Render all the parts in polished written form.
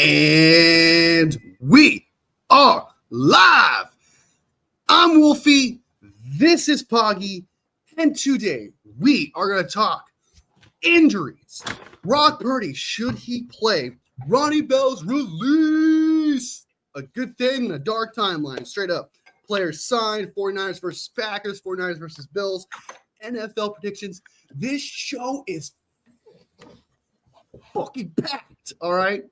And we are live. I'm Wolfie. This is Poggy. And today we are going to talk injuries. Brock Purdy, should he play? Ronnie Bell's release. A good thing in a dark timeline. Straight up. Players signed. 49ers versus Packers. 49ers versus Bills. NFL predictions. This show is fucking packed. All right.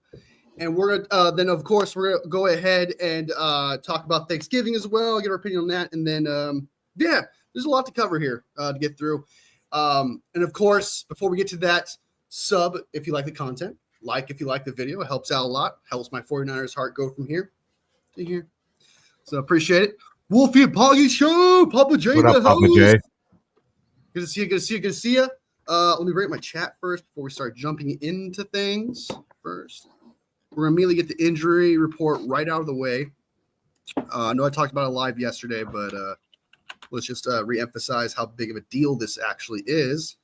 And we're then, of course, we're gonna go ahead and talk about Thanksgiving as well. Get our opinion on that, and then yeah, there's a lot to cover here to get through. And of course, before we get to that, sub if you like the content, like if you like the video. It helps out a lot. Helps my 49ers heart go from here to here. So appreciate it. Wolfie and Poggy show. Papa J. What up, Papa J? Good to see you. Good to see you. Good to see you. Let me rate my chat first before we start jumping into things. First, we're gonna immediately get the injury report right out of the way. I know I talked about it live yesterday, but let's just re-emphasize how big of a deal this actually is.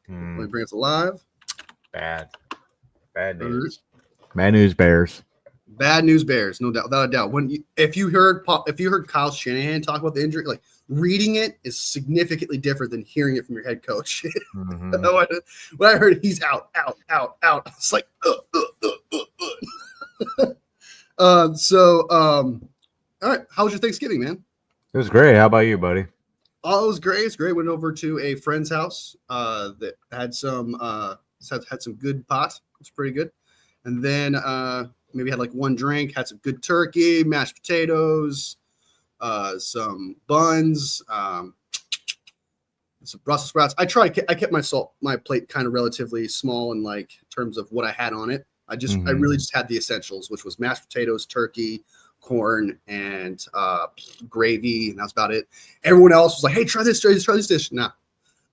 Let me bring us alive. Bad news. Bad news, Bears. Bad news, Bears. No doubt, without a doubt. If you heard Kyle Shanahan talk about the injury, like reading it is significantly different than hearing it from your head coach. Mm-hmm. When I heard he's out, it's like, all right. How was your Thanksgiving, man? It was great. How about you, buddy? Oh, it was great. It's great. Went over to a friend's house that had some had some good pot. It was pretty good. And then maybe had like one drink. Had some good turkey, mashed potatoes, some buns, some Brussels sprouts. I kept my plate kind of relatively small in like terms of what I had on it. I really just had the essentials, which was mashed potatoes, turkey, corn, and gravy, and that's about it. Everyone else was like, "Hey, try this dish." Nah,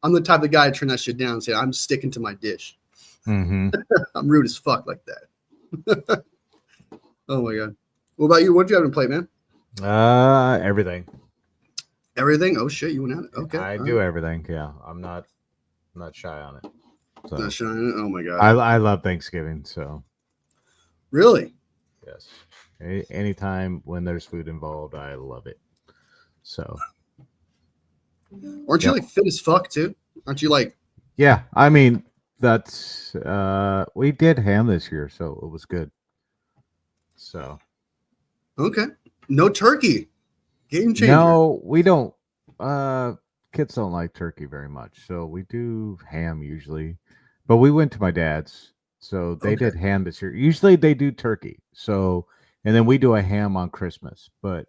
I'm the type of guy to turn that shit down and say, "I'm sticking to my dish." Mm-hmm. I'm rude as fuck like that. Oh my god. What about you? What did you have on plate, man? Everything. Everything? Oh shit, you went at it. Okay. I do everything. Yeah, I'm not shy on it. So. Not shy on it? Oh my god. I love Thanksgiving. So. Really? Yes. Anytime when there's food involved, I love it. So. Aren't you like fit as fuck too? Aren't you like? Yeah, I mean that's we did ham this year, so it was good. So. Okay. No turkey. Game changer. No, we don't. Kids don't like turkey very much, so we do ham usually. But we went to my dad's, so they did ham this year. Usually they do turkey, so and then we do a ham on Christmas. But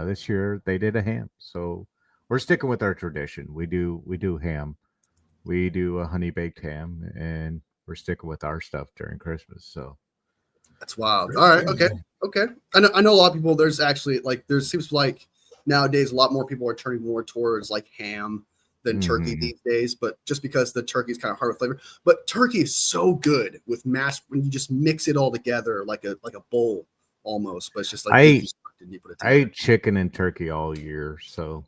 this year they did a ham, so we're sticking with our tradition. We do ham. We do a honey baked ham, and we're sticking with our stuff during Christmas. So that's wild. All right. Okay. I know a lot of people. There's actually like there seems like nowadays a lot more people are turning more towards like ham than turkey these days. But just because the turkey is kind of hard to flavor, but turkey is so good with mashed when you just mix it all together like a bowl almost. But it's just like I ate chicken and turkey all year, so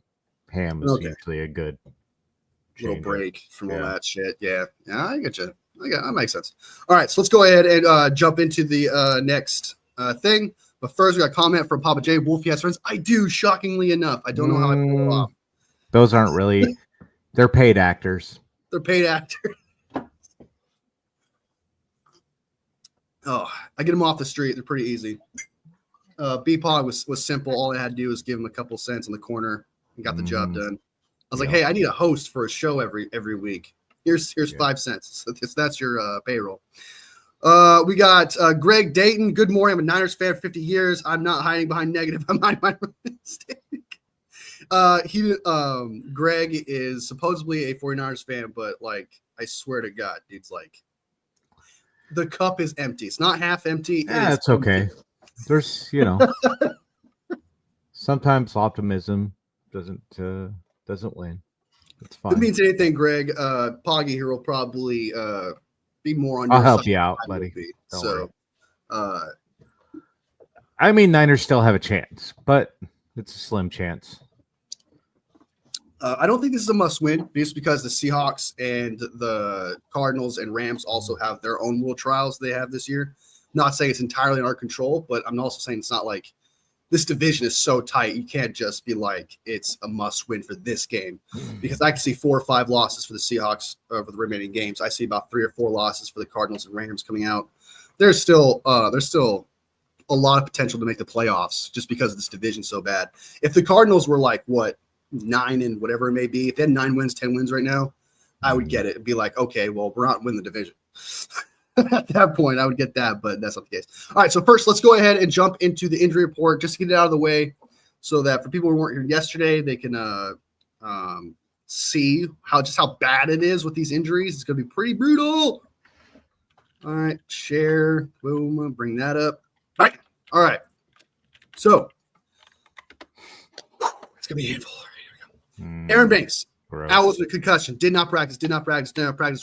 ham is usually a good little break from all that shit. Yeah, I get you. That makes sense. All right, so let's go ahead and jump into the next thing. But first, we got a comment from Papa J. Wolfie has friends. I do, shockingly enough. I don't know how I pull it off. Those aren't really. They're paid actors. They're paid actors. Oh, I get them off the street. They're pretty easy. B-Pog was simple. All I had to do was give him a couple cents in the corner and got the job done. I was like, hey, I need a host for a show every week. Here's 5 cents. So that's your payroll. We got Greg Dayton. Good morning. I'm a Niners fan for 50 years. I'm not hiding behind negative. I'm hiding behind mistake. Greg is supposedly a 49ers fan, but like, I swear to God, dude's like, the cup is empty. It's not half empty. Yeah, it's okay. There's, sometimes optimism doesn't win. It's fine. If it means anything, Greg, Poggy here will probably be more on. I'll help you out, buddy. I mean, Niners still have a chance, but it's a slim chance. I don't think this is a must-win, just because the Seahawks and the Cardinals and Rams also have their own little trials they have this year. Not saying it's entirely in our control, but I'm also saying it's not like this division is so tight. You can't just be like, it's a must win for this game, because I can see 4 or 5 losses for the Seahawks over the remaining games. I see about 3 or 4 losses for the Cardinals and Rams coming out. There's still a lot of potential to make the playoffs just because this division's so bad. If the Cardinals were like 9 and whatever it may be, if they had 9 wins, 10 wins right now, I would get it. It'd be like, okay, well, we're not winning the division. At that point, I would get that, but that's not the case. All right, so first, let's go ahead and jump into the injury report just to get it out of the way so that for people who weren't here yesterday, they can see how bad it is with these injuries. It's going to be pretty brutal. All right, share. Boom, bring that up. All right. So, it's going to be a handful. Here we go. Aaron Banks, out with a concussion. Did not practice.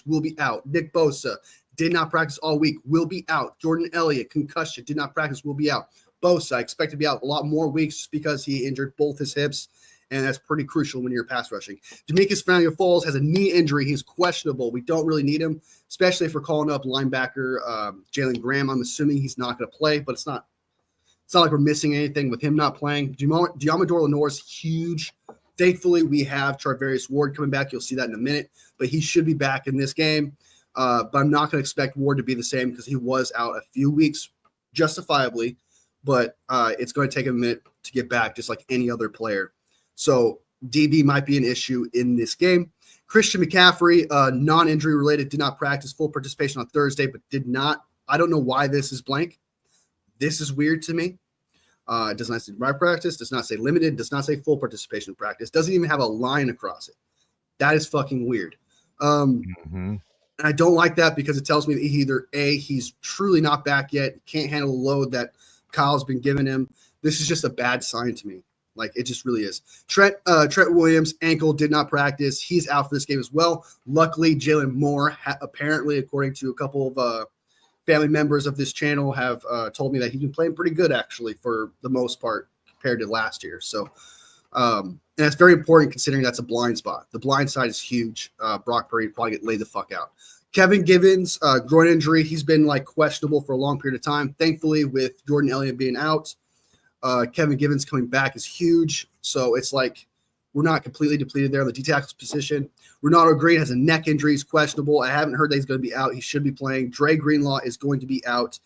Will be out. Nick Bosa, did not practice all week, will be out. Jordan Elliott, concussion, did not practice, will be out. Bosa, expect to be out a lot more weeks just because he injured both his hips, and that's pretty crucial when you're pass rushing. Demetrius Flannery-Foles has a knee injury. He's questionable. We don't really need him, especially if we're calling up linebacker Jalen Graham. I'm assuming he's not going to play, but it's not like we're missing anything with him not playing. Diamador Lenore is huge. Thankfully, we have Charvarius Ward coming back. You'll see that in a minute, but he should be back in this game. But I'm not going to expect Ward to be the same because he was out a few weeks justifiably, but it's going to take a minute to get back just like any other player. So DB might be an issue in this game. Christian McCaffrey, non-injury related, did not practice, full participation on Thursday, but did not. I don't know why this is blank. This is weird to me. It does not say right practice, does not say limited, does not say full participation in practice, doesn't even have a line across it. That is fucking weird. And I don't like that because it tells me that he's truly not back yet, can't handle the load that Kyle's been giving him. This is just a bad sign to me. Like, it just really is. Trent Williams, ankle, did not practice. He's out for this game as well. Luckily, Jalen Moore, apparently, according to a couple of family members of this channel, have told me that he's been playing pretty good, actually, for the most part, compared to last year. So, and that's very important considering that's a blind spot. The blind side is huge. Brock Purdy probably get laid the fuck out. Kevin Givens, groin injury. He's been questionable for a long period of time. Thankfully, with Jordan Elliott being out, Kevin Givens coming back is huge. So it's like we're not completely depleted there on the D-tackle position. Renato Green has a neck injury. He's questionable. I haven't heard that he's going to be out. He should be playing. Dre Greenlaw is going to be out.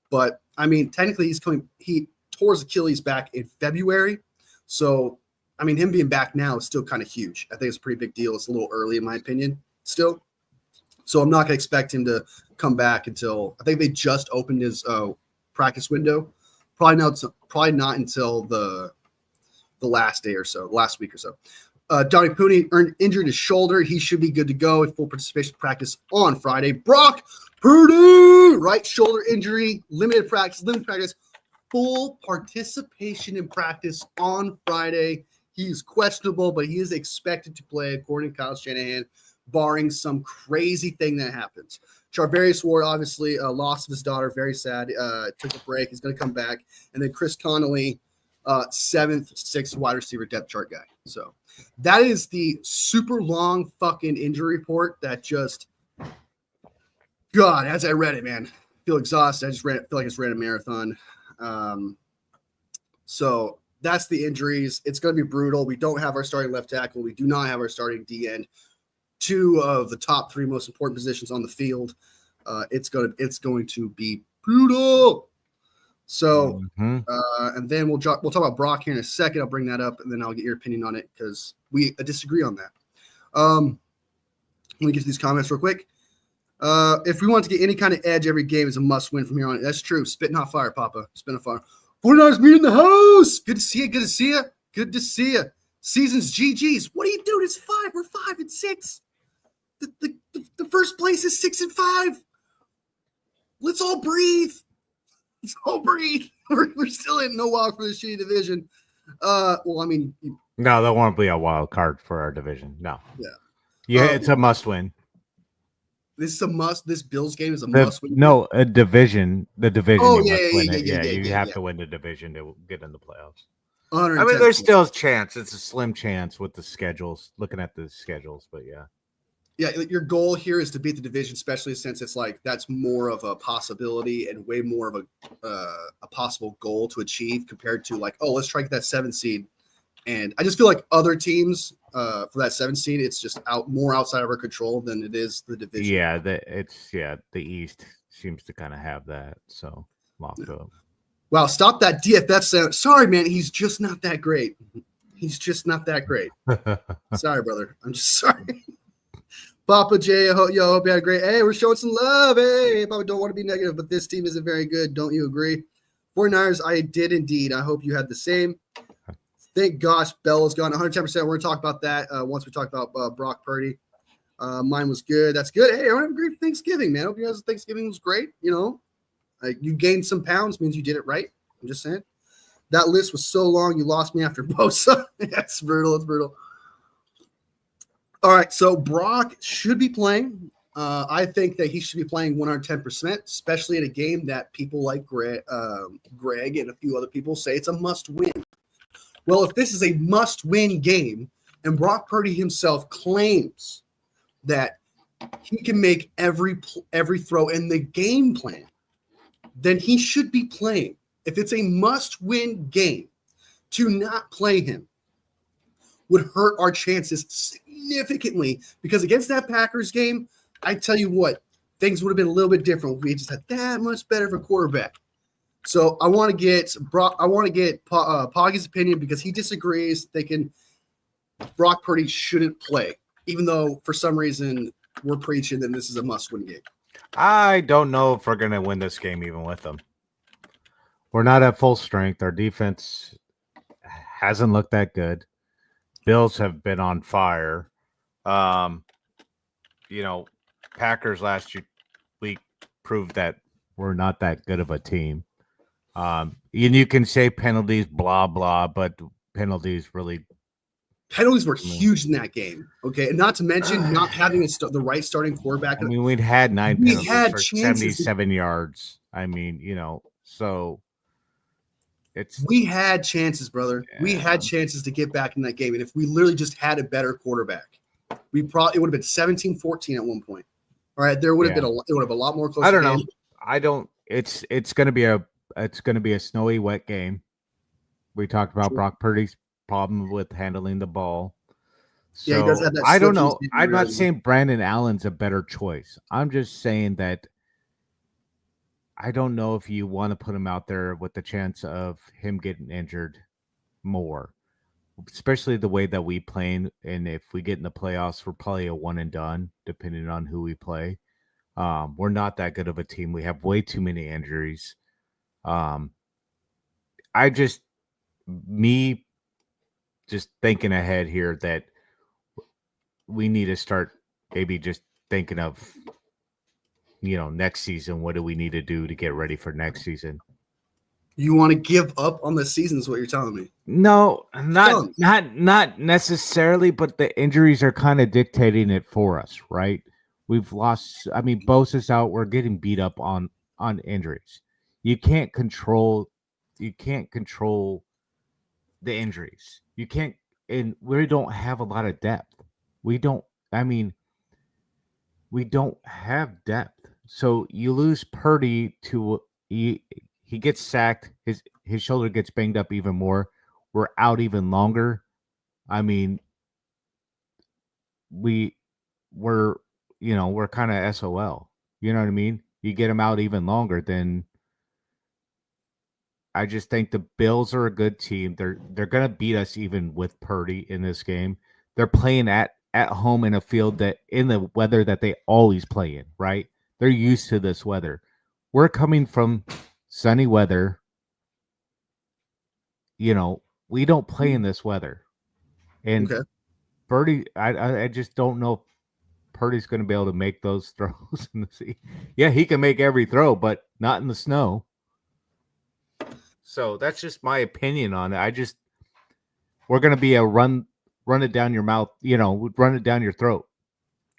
But, I mean, technically he tore his Achilles back in February. So, I mean, him being back now is still kind of huge. I think it's a pretty big deal. It's a little early, in my opinion, still. So I'm not going to expect him to come back until – I think they just opened his practice window. Probably not until the last day or so, last week or so. Donnie Pooney injured his shoulder. He should be good to go in full participation practice on Friday. Brock Purdy, right shoulder injury, limited practice, full participation in practice on Friday. He's questionable, but he is expected to play according to Kyle Shanahan, barring some crazy thing that happens. Charvarius Ward, obviously, loss of his daughter, very sad. Took a break. He's going to come back. And then Chris Connolly, 7th, 6th wide receiver depth chart guy. So that is the super long fucking injury report that just, God, as I read it, man, I feel exhausted. I just feel like I just ran a marathon. So that's the injuries. It's going to be brutal. We don't have our starting left tackle. We do not have our starting D end. 2 of the top 3 most important positions on the field. It's going to be brutal. So, and then we'll talk about Brock here in a second. I'll bring that up, and then I'll get your opinion on it because we disagree on that. Let me get to these comments real quick. If we want to get any kind of edge, every game is a must-win from here on. That's true. Spitting hot fire, Papa. Spitting hot fire. 49ers meet in the house. Good to see you. Good to see you. Good to see you. Season's GG's. What are you doing? It's 5. We're 5-6. The first place is 6-5. Let's all breathe. Let's all breathe. We're still in no wild for the shitty division. Well, I mean, no, that won't be a wild card for our division. No. Yeah. It's a must win. This is a must. This Bills game is a must win. No, a division. The division. Oh, you have to win the division to get in the playoffs. I mean, 110%. there's still a chance. It's a slim chance with the schedules. Looking at the schedules, but yeah. Yeah, your goal here is to beat the division, especially since it's like that's more of a possibility and way more of a possible goal to achieve compared to like, oh, let's try to get that 7 seed. And I just feel like other teams for that 7 seed, it's just more outside of our control than it is the division. Yeah, the East seems to kind of have that so locked up. Wow, stop that DFF sound. Sorry, man, he's just not that great. He's just not that great. Sorry, brother. I'm just sorry. Papa J, hope you had a great. Hey, we're showing some love. Hey, Papa, don't want to be negative, but this team isn't very good. Don't you agree? 49ers, I did indeed. I hope you had the same. Thank gosh, Bella's gone 110%. We're going to talk about that once we talk about Brock Purdy. Mine was good. That's good. Hey, I have a great Thanksgiving, man. Hope you guys' Thanksgiving was great. You know, you gained some pounds, means you did it right. I'm just saying. That list was so long, you lost me after Bosa. That's brutal. It's brutal. All right, so Brock should be playing. I think that he should be playing 110%, especially in a game that people like Greg and a few other people say it's a must-win. Well, if this is a must-win game, and Brock Purdy himself claims that he can make every throw in the game plan, then he should be playing. If it's a must-win game, to not play him would hurt our chances significantly, because against that Packers game, I tell you what, things would have been a little bit different if we just had that much better of a quarterback. So I want to get Poggy's opinion, because he disagrees, thinking Brock Purdy shouldn't play, even though for some reason we're preaching that this is a must-win game. I don't know if we're going to win this game even with them. We're not at full strength. Our defense hasn't looked that good. Bills have been on fire. Packers last week proved that we're not that good of a team. And you can say penalties, blah, blah, but penalties were huge in that game. Okay, and not to mention not having the right starting quarterback. I mean, we'd had 9 penalties for 77 yards. I mean, so we had chances, brother. Yeah. We had chances to get back in that game, and if we literally just had a better quarterback, it would have been 17-14 at one point. All right, there would have been it would have been a lot more close. I don't know. I don't. It's going to be a snowy, wet game. We talked about Brock Purdy's problem with handling the ball. So yeah, he does have that. I don't know. I'm not saying Brandon Allen's a better choice. I'm just saying that I don't know if you want to put him out there with the chance of him getting injured more, especially the way that we play. And if we get in the playoffs, we're probably a one and done, depending on who we play. We're not that good of a team. We have way too many injuries. Just thinking ahead here that we need to start maybe just thinking of, next season. What do we need to do to get ready for next season? You want to give up on the season is what you're telling me. No, not necessarily, but the injuries are kind of dictating it for us, right? We've lost. I mean, Bosa's out. We're getting beat up on injuries. You can't control the injuries. You can't, and we don't have a lot of depth. We don't have depth. So you lose Purdy to he gets sacked. His shoulder gets banged up even more. We're out even longer. I mean, we're kind of SOL. You know what I mean? You get him out even longer, then I just think the Bills are a good team. They're gonna beat us even with Purdy in this game. They're playing at home in a field that in the weather that they always play in, right? They're used to this weather. We're coming from sunny weather. We don't play in this weather. And Purdy, I just don't know if Purdy's going to be able to make those throws in the sea. Yeah, he can make every throw, but not in the snow. So that's just my opinion on it. We're going to be a run it down your mouth, run it down your throat.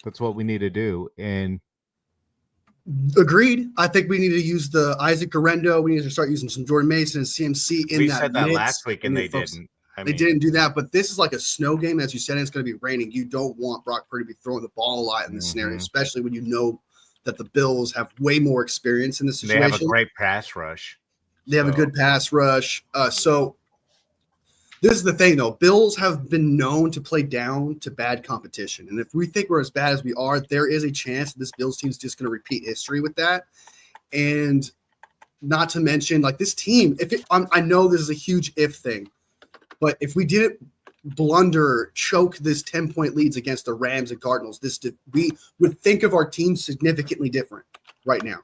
That's what we need to do. And agreed. I think we need to use the Isaac Garendo. We need to start using some Jordan Mason and CMC in that. We said that last week and they didn't. They didn't do that, but this is like a snow game. As you said, it's going to be raining. You don't want Brock Purdy to be throwing the ball a lot in this scenario, especially when you know that the Bills have way more experience in this situation. They have a great pass rush. They have a good pass rush. So this is the thing, though. Bills have been known to play down to bad competition. And if we think we're as bad as we are, there is a chance that this Bills team is just going to repeat history with that. And not to mention, like, this team, I know this is a huge if thing, but if we didn't choke this 10-point leads against the Rams and Cardinals, we would think of our team significantly different right now.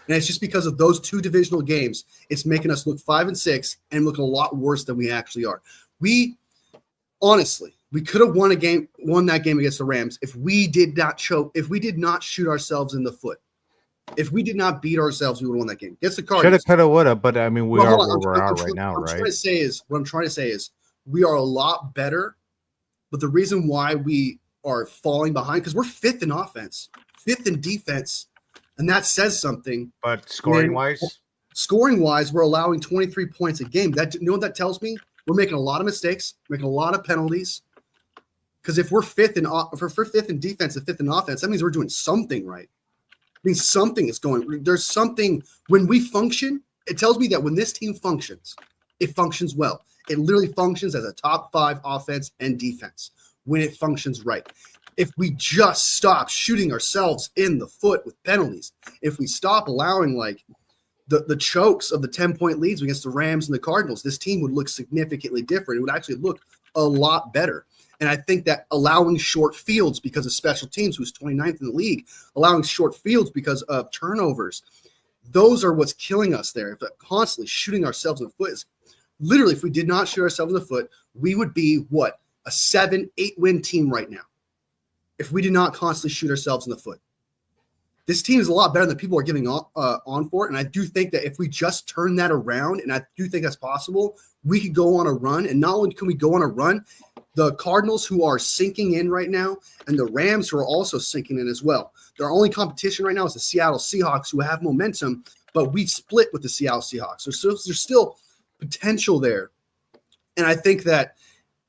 And it's just because of those two divisional games, it's making us look 5-6 and look a lot worse than we actually are. We could have won that game against the Rams if we did not choke, if we did not shoot ourselves in the foot. If we did not beat ourselves, we would have won that game. Against the Cardinals. Shoulda, coulda, woulda, but I mean, we're right now, right? What I'm trying to say is we are a lot better, but the reason why we are falling behind, because we're 5th in offense, 5th in defense, and that says something. But scoring-wise, we're allowing 23 points a game. You know what that tells me? We're making a lot of mistakes, making a lot of penalties. Because if we're 5th in defense and 5th in offense, that means we're doing something right. I mean, something is going. There's something when we function. It tells me that when this team functions, it functions well. It literally functions as a top 5 offense and defense when it functions right. If we just stop shooting ourselves in the foot with penalties, if we stop allowing like the chokes of the 10-point leads against the Rams and the Cardinals, this team would look significantly different. It would actually look a lot better. And I think that allowing short fields because of special teams, who's 29th in the league, allowing short fields because of turnovers, those are what's killing us there. If constantly shooting ourselves in the foot is literally, if we did not shoot ourselves in the foot, we would be what? A 7-8 win team right now. If we did not constantly shoot ourselves in the foot. This team is a lot better than people are giving on for it. And I do think that if we just turn that around, and I do think that's possible, we could go on a run. And not only can we go on a run, the Cardinals, who are sinking in right now, and the Rams, who are also sinking in as well. Their only competition right now is the Seattle Seahawks, who have momentum, but we split with the Seattle Seahawks. There's still potential there. And I think that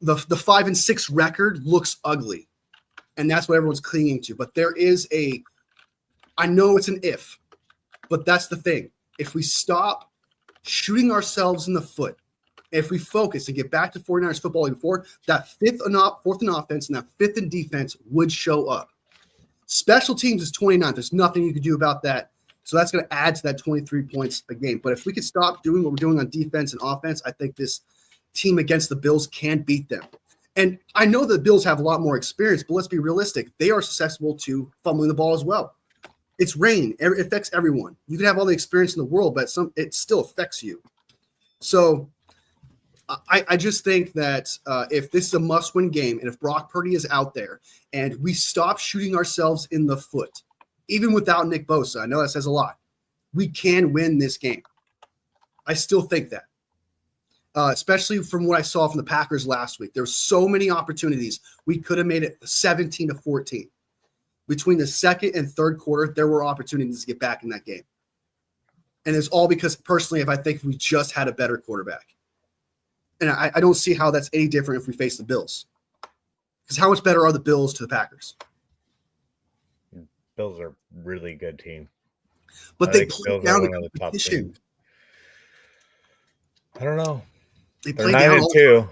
the 5-6 record looks ugly. And that's what everyone's clinging to. But there is I know it's an if, but that's the thing. If we stop shooting ourselves in the foot, if we focus and get back to 49ers football like before, that 4th in offense and that 5th in defense would show up. Special teams is 29th. There's nothing you can do about that. So that's going to add to that 23 points a game. But if we could stop doing what we're doing on defense and offense, I think this team against the Bills can beat them. And I know the Bills have a lot more experience, but let's be realistic. They are susceptible to fumbling the ball as well. It's rain. It affects everyone. You can have all the experience in the world, but it still affects you. So I just think that if this is a must-win game, and if Brock Purdy is out there, and we stop shooting ourselves in the foot, even without Nick Bosa, I know that says a lot, we can win this game. I still think that. Especially from what I saw from the Packers last week. There were so many opportunities. We could have made it 17-14. Between the second and third quarter, there were opportunities to get back in that game. And it's all because, personally, I think we just had a better quarterback. And I don't see how that's any different if we face the Bills. Because how much better are the Bills to the Packers? Bills are a really good team. But they play down the competition. I don't know. They're 9-2.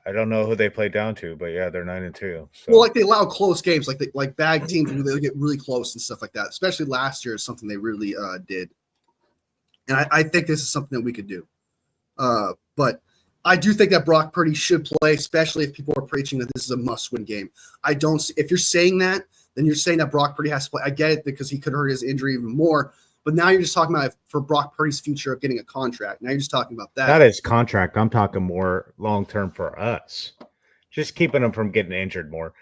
I don't know who they play down to, but yeah, they're 9-2. So. Well, like they allow close games, like bad teams where they get really close and stuff like that. Especially last year is something they really did, and I think this is something that we could do. But I do think that Brock Purdy should play, especially if people are preaching that this is a must-win game. I don't. If you're saying that, then you're saying that Brock Purdy has to play. I get it because he could hurt his injury even more. But now you're just talking about for Brock Purdy's future of getting a contract. Now you're just talking about that. Not his contract. I'm talking more long-term for us. Just keeping him from getting injured more.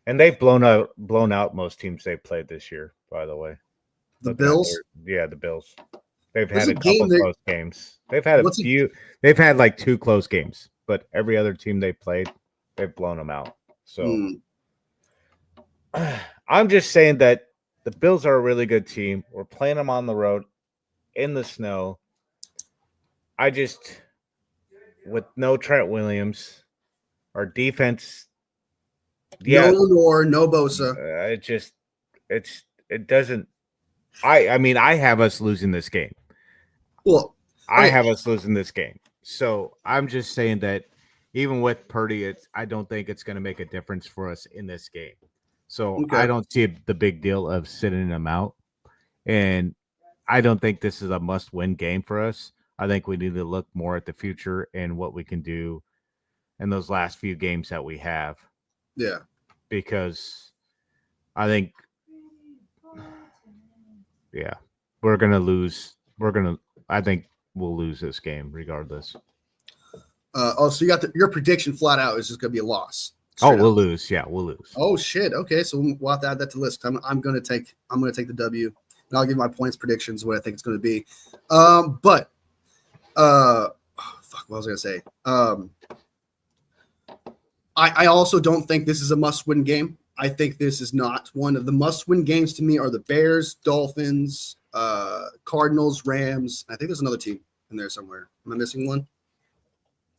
And they've blown out most teams they've played this year, by the way. The Bills? Yeah, the Bills. They've had a couple close games. They've had a few. They've had like 2 close games. But every other team they played, they've blown them out. So I'm just saying that the Bills are a really good team. We're playing them on the road in the snow. With no Trent Williams, Our defense. No Yeah, Lenore, no Bosa. it doesn't. I mean, I have us losing this game. Well, I okay. have us losing this game. So I'm just saying that even with Purdy, I don't think it's going to make a difference for us in this game. So I don't see the big deal of sitting them out. And I don't think this is a must-win game for us. I think we need to look more at the future and what we can do in those last few games that we have. Yeah. Because I think, we're going to lose. I think we'll lose this game regardless. So you got your prediction flat out is just going to be a loss. We'll lose. Yeah, we'll lose. Oh shit. Okay, so we'll have to add that to the list. I'm going to take the W, and I'll give my points predictions what I think it's going to be. Fuck, what was I going to say? I also don't think this is a must-win game. I think this is not one of the must-win games to me. Are the Bears, Dolphins, Cardinals, Rams. I think there's another team in there somewhere. Am I missing one?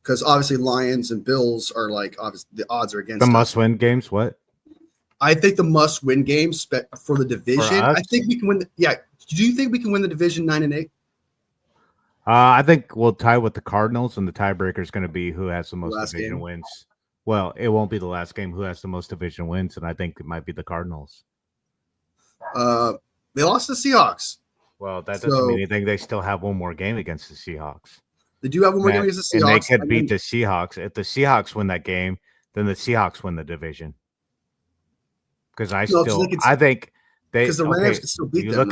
Because obviously Lions and Bills are like obviously the odds are against the us. must-win games. What? I think the must-win games for the division. I think we can win. Do you think we can win the division 9-8? I think we'll tie with the Cardinals, and the tiebreaker is going to be who has the most division wins. Well, it won't be the last game. Who has the most division wins? And I think it might be the Cardinals. They lost the Seahawks. Well, that doesn't mean anything. They still have one more game against the Seahawks. They do have one more game against the Seahawks. And they could beat the Seahawks. If the Seahawks win that game, then the Seahawks win the division. Because I think they because the Rams can still beat them.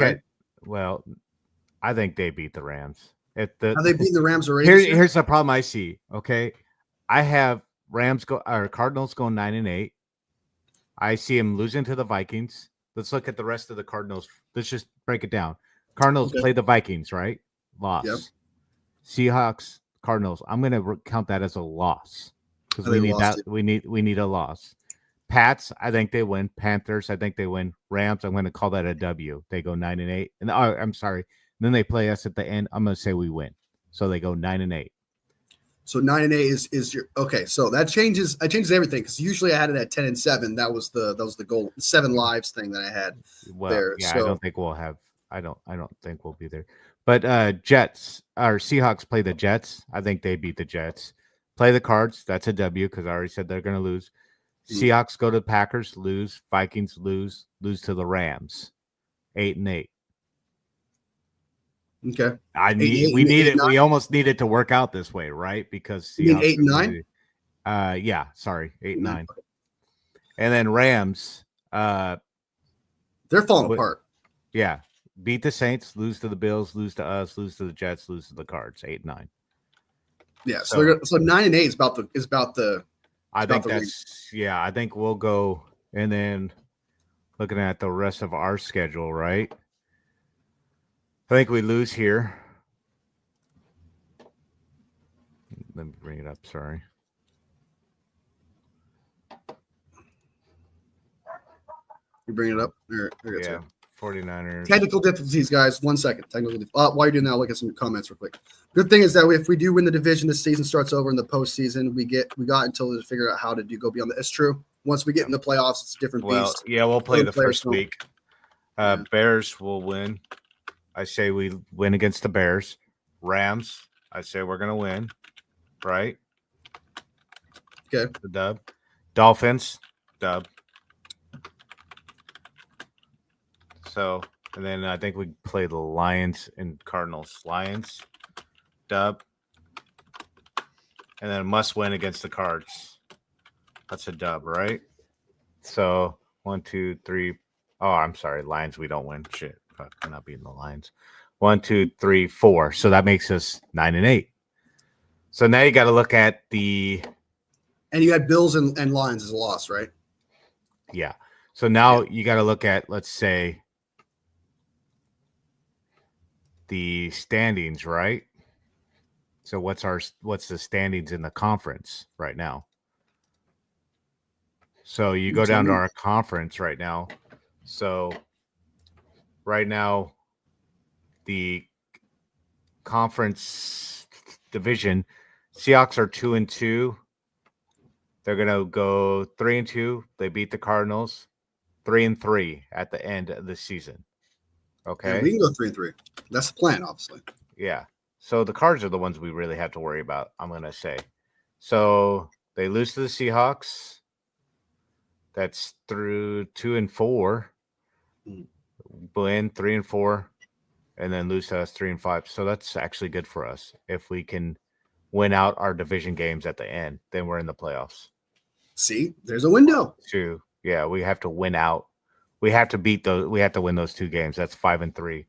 I think they beat the Rams. Have they beaten the Rams already? Here's the problem I see. Okay, I have Cardinals going 9-8. I see them losing to the Vikings. Let's look at the rest of the Cardinals. Let's just break it down. Cardinals play the Vikings, right? Loss. Yep. Seahawks, Cardinals. I'm going to count that as a loss because we need that. We need a loss. Pats, I think they win. Panthers, I think they win. Rams, I'm going to call that a W. They go 9-8. And I'm sorry. And then they play us at the end. I'm going to say we win. So they go 9-8. So 9-8 is your okay. So that changes everything because usually I had it at 10-7. That was the goal. 7 lives thing that I had there. Yeah, so, I don't think we'll have. I don't think we'll be there. But Jets or Seahawks play the Jets. I think they beat the Jets. Play the Cards. That's a W because I already said they're going to lose. Seahawks go to the Packers, lose. Vikings lose to the Rams. 8-8. Okay. We almost need it to work out this way, right? Because you mean 8-9? Yeah, sorry, 8-9. And then Rams, they're falling apart. Yeah. Beat the Saints, lose to the Bills, lose to us, lose to the Jets, lose to the Cards. 8-9. Yeah, so 9-8 is about the I think that's I think we'll go, and then looking at the rest of our schedule, right? I think we lose here. Let me bring it up. Sorry. You bring it up? 49ers. Technical difficulties, guys. 1 second. While you're doing that, I'll look at some comments real quick. Good thing is that if we do win the division, the season starts over in the postseason. We got until to figure out how to go beyond that. It's true. Once we get in the playoffs, it's a different beast. We'll play the first week. Bears will win. I say we win against the Bears. Rams, I say we're going to win. Right? Okay. The dub. Dolphins, dub. So, and then I think we play the Lions and Cardinals. Lions, dub. And then must win against the Cards. That's a dub, right? So, 1, 2, 3. Oh, I'm sorry. Lions, we don't win. Shit. Fuck, I'm not beating the Lions. 1, 2, 3, 4. So that makes us 9-8. So now you got to look at the. And you had Bills and Lions as a loss, right? Yeah. So now you got to look at, let's say, the standings, right? So what's the standings in the conference right now? So you go down to our conference right now. So right now, the conference division, Seahawks are 2-2. They're gonna go 3-2. They beat the Cardinals 3-3 at the end of the season. Okay. And we can go 3-3. That's the plan, obviously. Yeah. So the Cards are the ones we really have to worry about, I'm going to say. So they lose to the Seahawks. That's through 2-4. Win 3-4. And then lose to us 3-5. So that's actually good for us. If we can win out our division games at the end, then we're in the playoffs. See, there's a window. Yeah, we have to win out. We have to beat those. We have to win those 2 games. That's 5-3.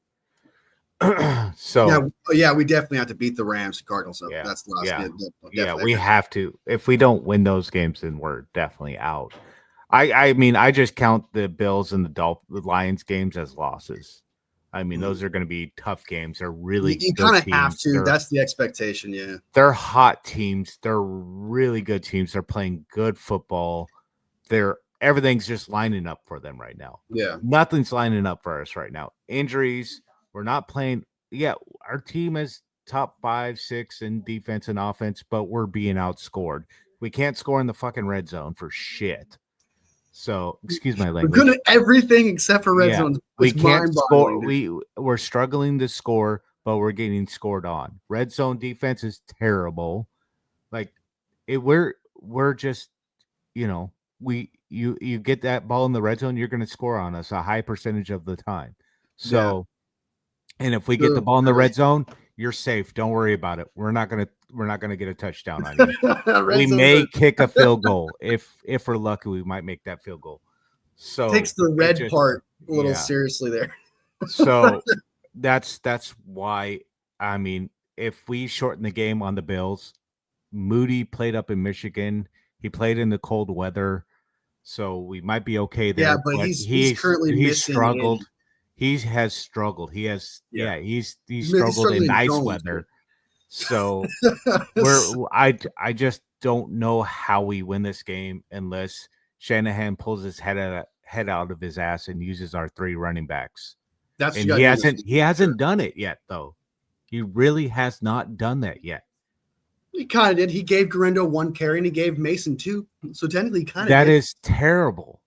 So yeah, we definitely have to beat the Rams and Cardinals. So yeah, that's the last. Yeah, we have to. If we don't win those games, then we're definitely out. I mean, I just count the Bills and the Lions games as losses. I mean, those are going to be tough games. They're really you kind of have to. That's the expectation. Yeah, they're hot teams. They're really good teams. They're playing good football. Everything's just lining up for them right now. Yeah, nothing's lining up for us right now. Injuries. We're not playing. Yeah, our team is top 5, 6 in defense and offense, but we're being outscored. We can't score in the fucking red zone for shit. So, excuse my language. We're good at everything except for red zone. We can't score. We're struggling to score, but we're getting scored on. Red zone defense is terrible. Like we're just, you get that ball in the red zone, you're going to score on us a high percentage of the time. So. Yeah. And if we get the ball in the red zone, you're safe. Don't worry about it. We're not gonna get a touchdown on you. We may kick a field goal. If we're lucky, we might make that field goal. So takes the red part a little seriously there. So that's why, I mean, if we shorten the game on the Bills, Moody played up in Michigan. He played in the cold weather, so we might be okay there. Yeah, but he's currently missing struggled. He has struggled. He's struggled in nice weather. So I just don't know how we win this game unless Shanahan pulls his head out of his ass and uses our 3 running backs. He hasn't done it yet, though. He really has not done that yet. He kind of did. He gave Garendo 1 carry and he gave Mason 2. So technically, that is terrible.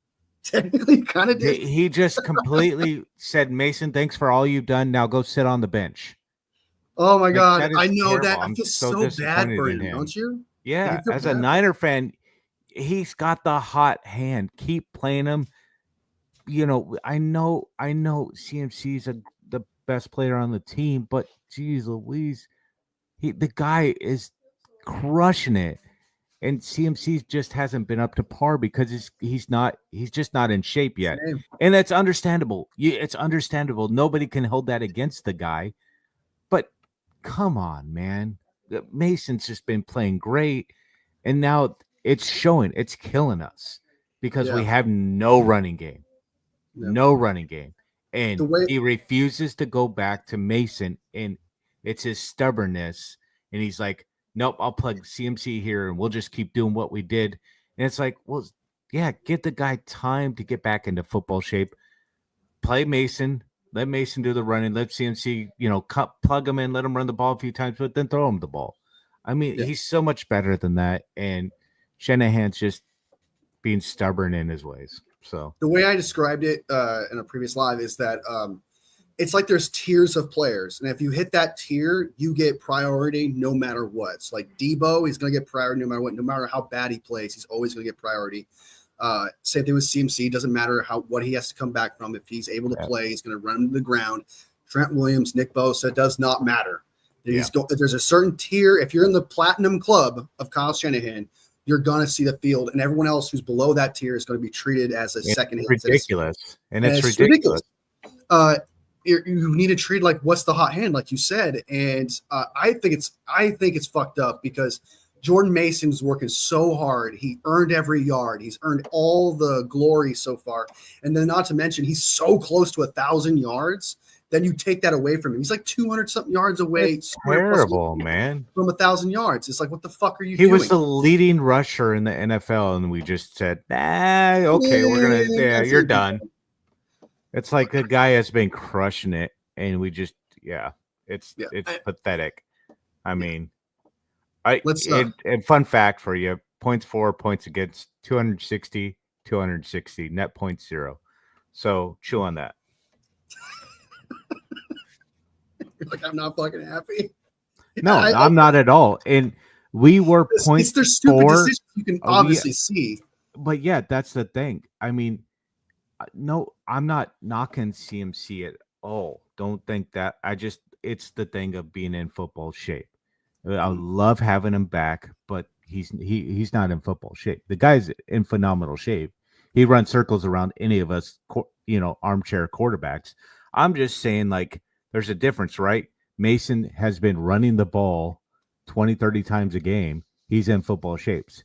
Technically, kind of did. He just completely said, Mason, thanks for all you've done. Now go sit on the bench. Oh my God. I know terrible. That. I feel so bad for him, don't you? Yeah. As a Niner fan, he's got the hot hand. Keep playing him. I know CMC's the best player on the team, but geez Louise, the guy is crushing it. And CMC just hasn't been up to par because he's just not in shape yet. And that's understandable. It's understandable. Nobody can hold that against the guy. But come on, man. Mason's just been playing great. And now it's showing. It's killing us because we have no running game. Yeah. No running game. And he refuses to go back to Mason. And it's his stubbornness. And he's like, nope, I'll plug CMC here and we'll just keep doing what we did. And it's like, well, yeah, give the guy time to get back into football shape. Play Mason. Let Mason do the running. Let CMC, plug him in, let him run the ball a few times, but then throw him the ball. I mean, he's so much better than that. And Shanahan's just being stubborn in his ways. So the way I described it in a previous live is that it's like there's tiers of players. And if you hit that tier, you get priority no matter what. It's like Debo, he's going to get priority no matter what. No matter how bad he plays, he's always going to get priority. Same thing with CMC. Doesn't matter what he has to come back from. If he's able to play, he's going to run him to the ground. Trent Williams, Nick Bosa, it does not matter. There's a certain tier. If you're in the platinum club of Kyle Shanahan, you're going to see the field. And everyone else who's below that tier is going to be treated as a second-hand ridiculous. Citizen. And it's ridiculous. You need to treat like what's the hot hand, like you said, and I think it's fucked up because Jordan Mason's working so hard. He earned every yard. He's earned all the glory so far, and then not to mention he's so close to 1,000 yards. Then you take that away from him. He's like 200 something yards away. It's terrible, man. From 1,000 yards. It's like, what the fuck are you doing? He was the leading rusher in the NFL, and we just said, okay, we're gonna, you're done. It's like the guy has been crushing it, and we just, it's pathetic. I mean, fun fact for you, points for, points against, 260, 260, net points 0. So chew on that. You're like, I'm not fucking happy. No, I'm not at all. And we were it's their stupid decisions you can obviously see. But yeah, that's the thing. I mean, no, I'm not knocking CMC at all. Don't think that. It's the thing of being in football shape. I love having him back, but he's not in football shape. The guy's in phenomenal shape. He runs circles around any of us, armchair quarterbacks. I'm just saying, like, there's a difference, right? Mason has been running the ball 20, 30 times a game. He's in football shapes.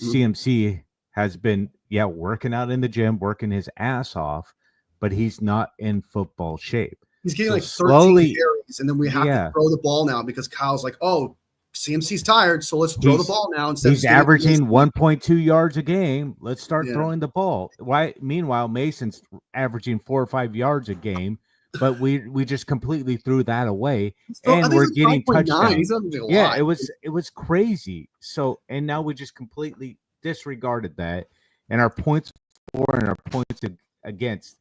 CMC has been, working out in the gym, working his ass off, but he's not in football shape. He's getting like 13 carries, and then we have to throw the ball now because Kyle's like, oh, CMC's tired, so let's throw the ball now. He's averaging 1.2 yards a game. Let's start throwing the ball. Why? Meanwhile, Mason's averaging 4 or 5 yards a game, but we just completely threw that away, and we're getting touchdowns. Yeah, it was crazy. So, and now we just completely disregarded that, and our points for and our points against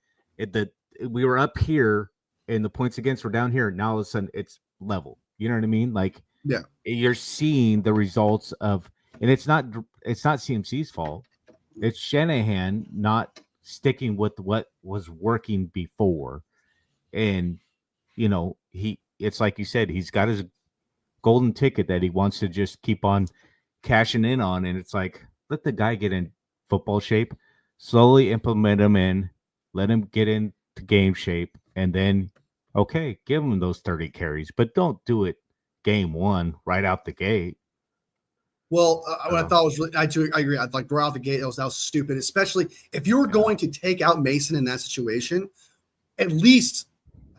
we were up here, and the points against were down here. Now all of a sudden it's level. You know what I mean? Like, yeah, you're seeing the results of, and it's not CMC's fault. It's Shanahan not sticking with what was working before. And, it's like you said, he's got his golden ticket that he wants to just keep on cashing in on. And it's like, let the guy get in football shape, slowly implement him in, let him get into game shape, and then, okay, give him those 30 carries, but don't do it game one right out the gate. Well, what I thought was really, I agree. I'd like, right out the gate, that was stupid, especially if you were going to take out Mason in that situation. At least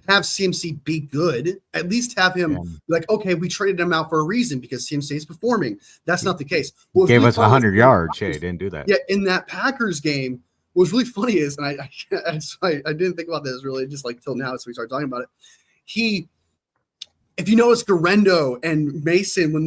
have CMC be good. At least have him like, okay, we traded him out for a reason because CMC is performing. That's not the case. Gave us 100 yards. Yeah, he didn't do that. Yeah, in that Packers game, what was really funny is, and I didn't think about this really just like till now, so we started talking about it. If you notice, Garendo and Mason, when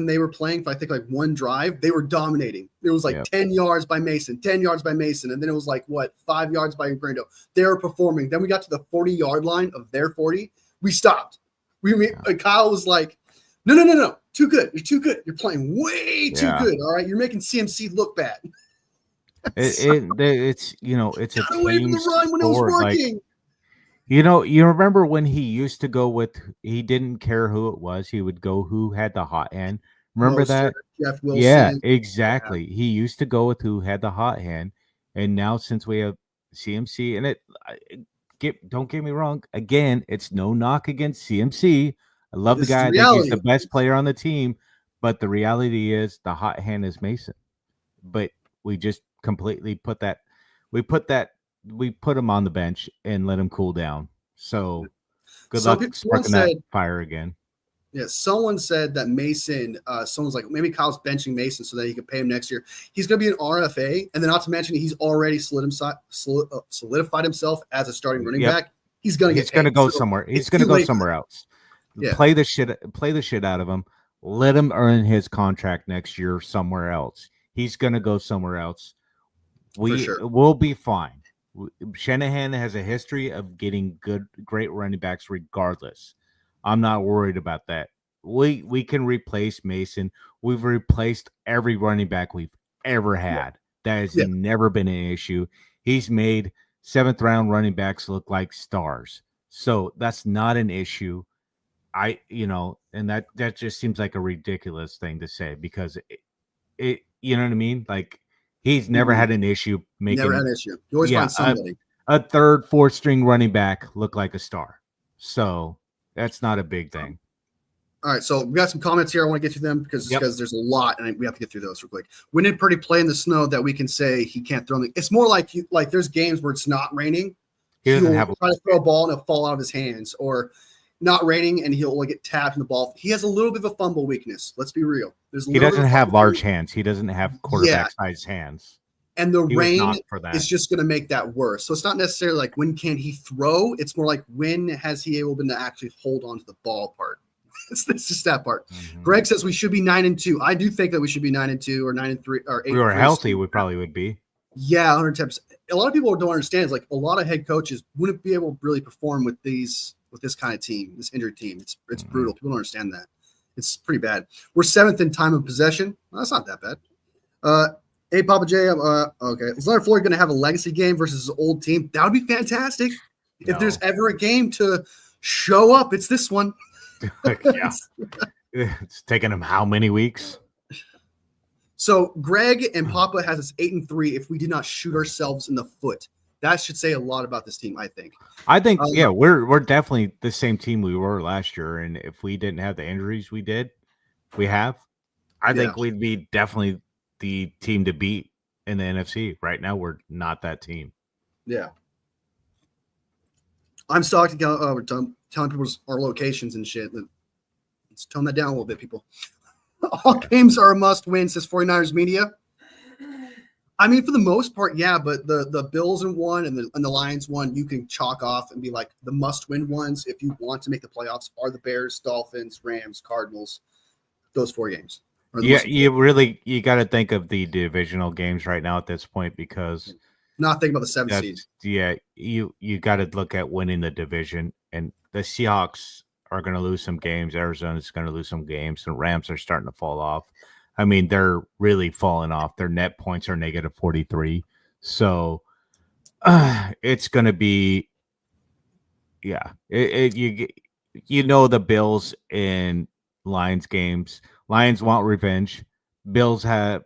they were playing for, I think, like one drive, they were dominating. It was like 10 yards by Mason, 10 yards by Mason, and then it was like, 5 yards by Garendo. They were performing. Then we got to the 40-yard line of their 40. We stopped. Kyle was like, no, too good. You're too good. You're playing way too good. All right, you're making CMC look bad. It's a away from the run when it was working. Like, you remember when he used to go with, he didn't care who it was. He would go who had the hot hand. Remember that? Jeff Wilson. Yeah, exactly. Yeah. He used to go with who had the hot hand. And now since we have CMC, and don't get me wrong. Again, it's no knock against CMC. I love the guy. I think he's the best player on the team. But the reality is the hot hand is Mason. But we just completely put him on the bench and let him cool down. So good luck sparking that fire again. Yeah, someone said that Mason, someone's like, maybe Kyle's benching Mason so that he could pay him next year. He's going to be an RFA, and then not to mention he's already solidified himself as a starting running back. He's going to go somewhere. He's going to go somewhere else. Yeah. Play the shit out of him. Let him earn his contract next year somewhere else. He's going to go somewhere else. We'll be fine. Shanahan has a history of getting great running backs regardless. I'm not worried about that. We can replace Mason. We've replaced every running back we've ever had. That has never been an issue. He's made 7th round running backs look like stars. So that's not an issue. And that just seems like a ridiculous thing to say because it you know what I mean? Like, he's never had an issue making. Never had an issue. You always find somebody. A 3rd, 4th string running back look like a star. So that's not a big thing. All right, so we got some comments here. I want to get to them because there's a lot, and we have to get through those real quick. When did Purdy play in the snow that we can say he can't throw? It's more like there's games where it's not raining. He'll try to throw a ball and it'll fall out of his hands, or not raining and he'll get tapped in the ball. He has a little bit of a fumble weakness. Let's be real. He doesn't have large hands. He doesn't have quarterback-sized hands. And the rain is just going to make that worse. So it's not necessarily like when can he throw. It's more like when has he been to actually hold on to the ball part. It's just that part. Mhm. Greg says we should be 9-2. I do think that we should be 9-2 or 9-3 or 8. If we were healthy, we probably would be. Yeah, 100%. A lot of people don't understand. It's like a lot of head coaches wouldn't be able to really perform with this kind of team, this injured team. It's brutal. People don't understand that. It's pretty bad. We're 7th in time of possession. Well, that's not that bad. Hey, Papa J. Okay. Is Leonard Floyd going to have a legacy game versus his old team? That would be fantastic. No. If there's ever a game to show up, it's this one. Yeah. It's taken him how many weeks? So Greg and Papa has us 8-3 if we did not shoot ourselves in the foot. That should say a lot about this team, I think. Yeah, we're definitely the same team we were last year, and if we didn't have the injuries we have, I think we'd be definitely the team to beat in the NFC. Right now, we're not that team. Yeah. I'm stalking telling people our locations and shit. Let's tone that down a little bit, people. All games are a must win, says 49ers Media. I mean, for the most part, yeah, but the Bills in one and the Lions one, you can chalk off and be like the must win ones if you want to make the playoffs are the Bears, Dolphins, Rams, Cardinals, those 4 games. Yeah, you got to think of the divisional games right now at this point because not thinking about the 7th seed. Yeah, you got to look at winning the division, and the Seahawks are going to lose some games. Arizona's going to lose some games. The Rams are starting to fall off. I mean, they're really falling off. Their net points are negative 43. So it's going to be, yeah. You know the Bills and Lions games. Lions want revenge. Bills have,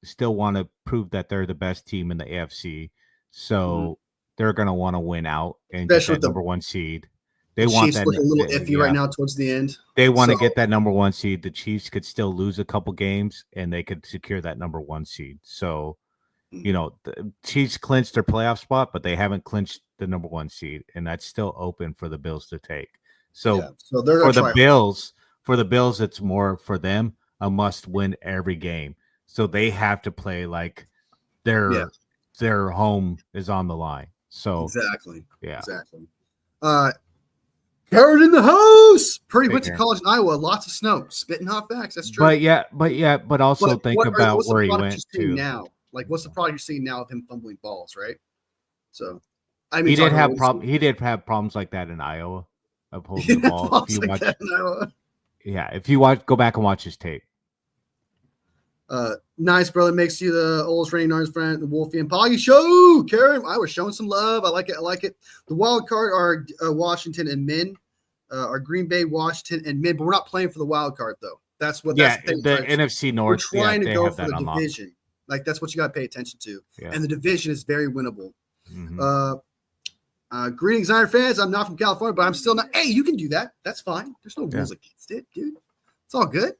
still want to prove that they're the best team in the AFC. So they're going to want to win out and get that number 1 seed. They want Chiefs that. Look a little iffy right now towards the end. They want to get that number 1 seed. The Chiefs could still lose a couple games, and they could secure that number 1 seed. So, the Chiefs clinched their playoff spot, but they haven't clinched the number 1 seed, and that's still open for the Bills to take. So, they're for the Bills, it's more for them a must win every game. So they have to play like their home is on the line. So exactly. Karen in the house. Purdy went to college in Iowa. Lots of snow. Spitting hot facts. That's true. But also think about where he went to now. Like, what's the product you're seeing now of him fumbling balls, right? So, I mean, he did have problems like that in Iowa of holding the ball. If you go back and watch his tape. Nice, brother. Makes you the oldest reigning Niners friend, the Wolfie and Poggy show. Karen, I was showing some love. I like it. The wild card are Washington and Min. Are Green Bay, Washington, and Min, but we're not playing for the wild card though. That's the NFC North. We're trying to go for the division. Like that's what you got to pay attention to. Yeah. And the division is very winnable. Mm-hmm. Greetings, Iron fans. I'm not from California, but I'm still not. Hey, you can do that. That's fine. There's no rules against it, dude. It's all good.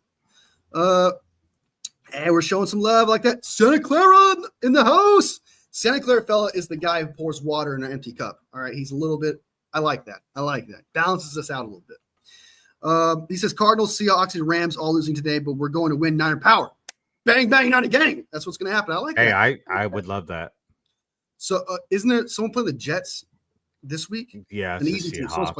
And we're showing some love like that. Santa Clara in the house. Santa Clara fella is the guy who pours water in an empty cup. All right. He's a little bit. I like that. Balances us out a little bit. He says Cardinals, Seahawks, and Rams all losing today, but we're going to win Niner power. Bang, bang, not a gang. That's what's going to happen. I like that. Hey, I would love that. So isn't there someone playing the Jets this week? Yeah. An easy team. Seahawks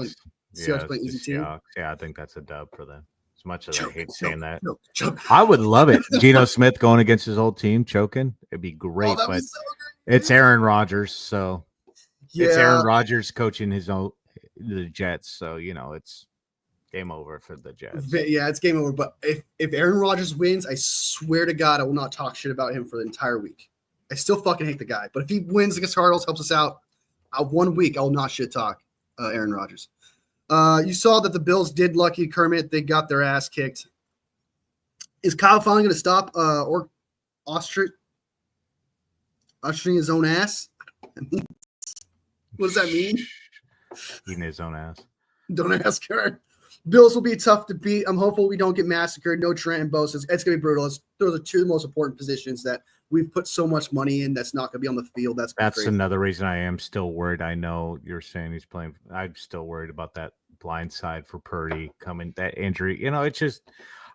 playing easy team. Yeah, I think that's a dub for them. As much as I hate saying that. Choke. I would love it. Geno Smith going against his old team, choking. It'd be great, but it's Aaron Rodgers, so it's Aaron Rodgers coaching the Jets, so it's game over for the Jets. Yeah, it's game over. But if Aaron Rodgers wins, I swear to God, I will not talk shit about him for the entire week. I still fucking hate the guy, but if he wins against Cardinals, helps us out, 1 week I will not shit talk Aaron Rodgers. You saw that the Bills did lucky Kermit. They got their ass kicked. Is Kyle finally going to stop or ostrich his own ass? What does that mean? Eating his own ass. Don't ask her. Bills will be tough to beat. I'm hopeful we don't get massacred. No Trent and Bosa. It's going to be brutal. Those are 2 of the most important positions that we've put so much money in that's not going to be on the field. That's crazy. Another reason I am still worried. I know you're saying he's playing. I'm still worried about that blind side for Purdy coming, that injury. It's just,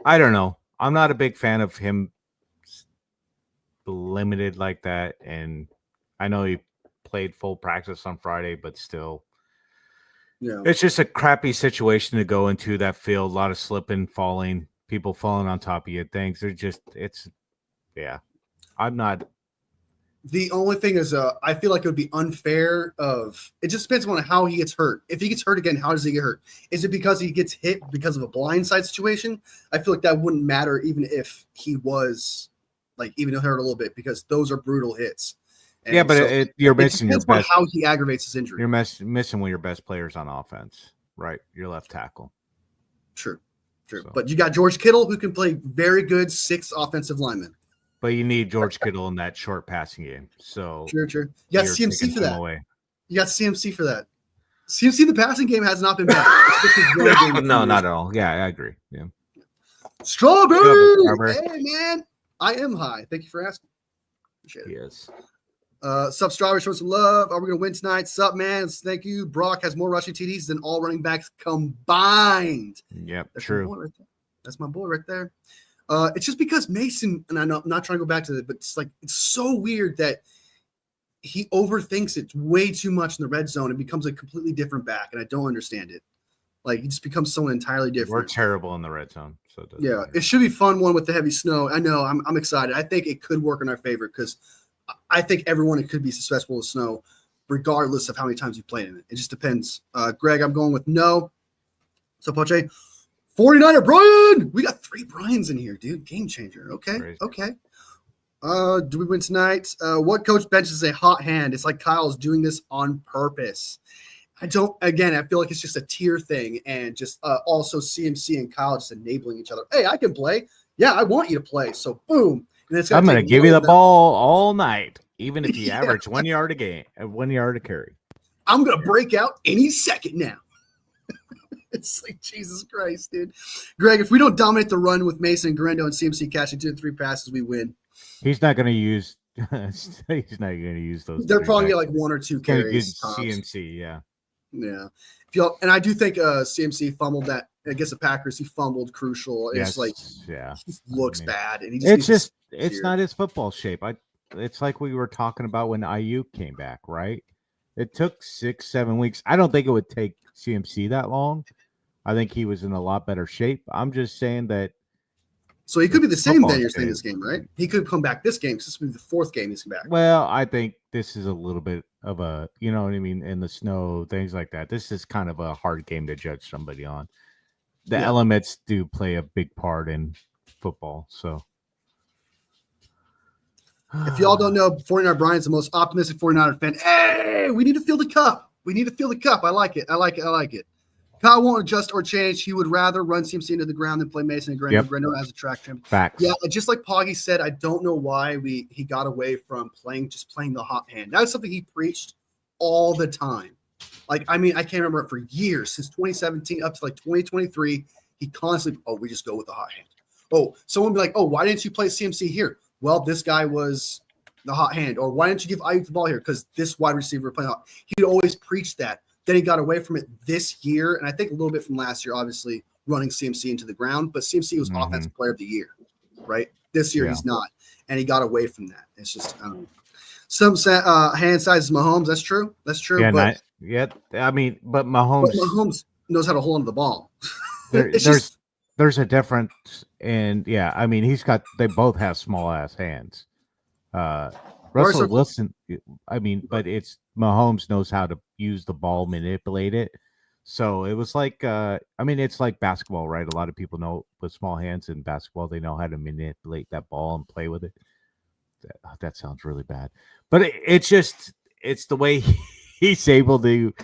I don't know. I'm not a big fan of him limited like that. And I know he played full practice on Friday, but still, Yeah. It's just a crappy situation to go into that field. A lot of slipping, falling, people falling on top of you. Things are just, yeah. I'm not. The only thing is, I feel like it would be unfair. It just depends on how he gets hurt. If he gets hurt again, how does he get hurt? Is it because he gets hit because of a blindside situation? I feel like that wouldn't matter even if he was even hurt a little bit, because those are brutal hits. And Yeah, but so you're it missing your depends on best. how he aggravates his injury. You're missing one of your best players on offense, right? Your left tackle. True. So. But you got George Kittle, who can play very good 6 offensive linemen. But you need George Kittle in that short passing game. So True. You got you're CMC for that. away. You got CMC for that. CMC, the passing game has not been bad. No, not at all. Yeah, I agree. Yeah. Strawberry. Hey, man. I am high. Thank you for asking. Appreciate it. Yes. Sup, Strawberry, show some love. Are we going to win tonight? Sup, man. Thank you. Brock has more rushing TDs than all running backs combined. Yep, That's true. My boy right there. That's my boy right there. It's just because Mason, and I'm not trying to go back to it, but it's so weird that he overthinks it way too much in the red zone and becomes a completely different back, and I don't understand it. He just becomes someone entirely different. We're terrible in the red zone. So it should be fun one with the heavy snow. I know. I'm excited. I think it could work in our favor because I think everyone could be successful with snow, regardless of how many times you played in it. It just depends. Greg, I'm going with no. So, Poche, 49er Brian. We got 3 Brians in here, dude. Game changer. Okay. Crazy. Okay. Do we win tonight? What coach benches a hot hand? It's like Kyle's doing this on purpose. I feel like it's just a tier thing, and just also CMC and Kyle just enabling each other. Hey, I can play. Yeah, I want you to play. So boom. And I'm going to give you the ball all night, even if you average 1 yard a game, 1 yard a carry. I'm going to break out any second now. It's like, Jesus Christ, dude. Greg, if we don't dominate the run with Mason and Garendo and CMC catching 2 to 3 passes, we win. He's not going to use. He's not going to use those. They're probably get 1 or 2 carries. CMC, yeah. Yeah. And I do think CMC fumbled that against the Packers. He fumbled crucial. It's he looks bad, and it's not his football shape. It's like we were talking about when IU came back, right? It took 6-7 weeks. I don't think it would take CMC that long. I think he was in a lot better shape. I'm just saying that. So he could be the same then you're saying this game, right? He could come back this game. This will be the 4th game he's back. Well, I think this is a little bit of a, you know what I mean, in the snow, things like that. This is kind of a hard game to judge somebody on. The elements do play a big part in football. So if y'all don't know, 49er Brian's the most optimistic 49er fan. Hey, we need to fill the cup. I like it. Kyle won't adjust or change. He would rather run CMC into the ground than play Mason and Grendo. Yep. Grendo has a track champ. Facts. Yeah, just like Poggy said, I don't know why he got away from playing the hot hand. That was something he preached all the time. I can't remember it for years, since 2017 up to 2023. He constantly, we just go with the hot hand. Oh, someone would be like, why didn't you play CMC here? Well, this guy was the hot hand. Or why didn't you give Ayuk the ball here? Because this wide receiver playing hot. He'd always preach that. Then he got away from it this year, and I think a little bit from last year, obviously, running CMC into the ground. But CMC was Offensive Player of the Year, right? This year he's not, and he got away from that. It's just some hand size is Mahomes. That's true. Yeah, but Mahomes knows how to hold on to the ball. There's a difference, and they both have small ass hands. Russell Wilson, but it's Mahomes knows how to use the ball, manipulate it. So it was like, it's like basketball, right? A lot of people know with small hands in basketball, they know how to manipulate that ball and play with it. That sounds really bad, but it's the way he's able to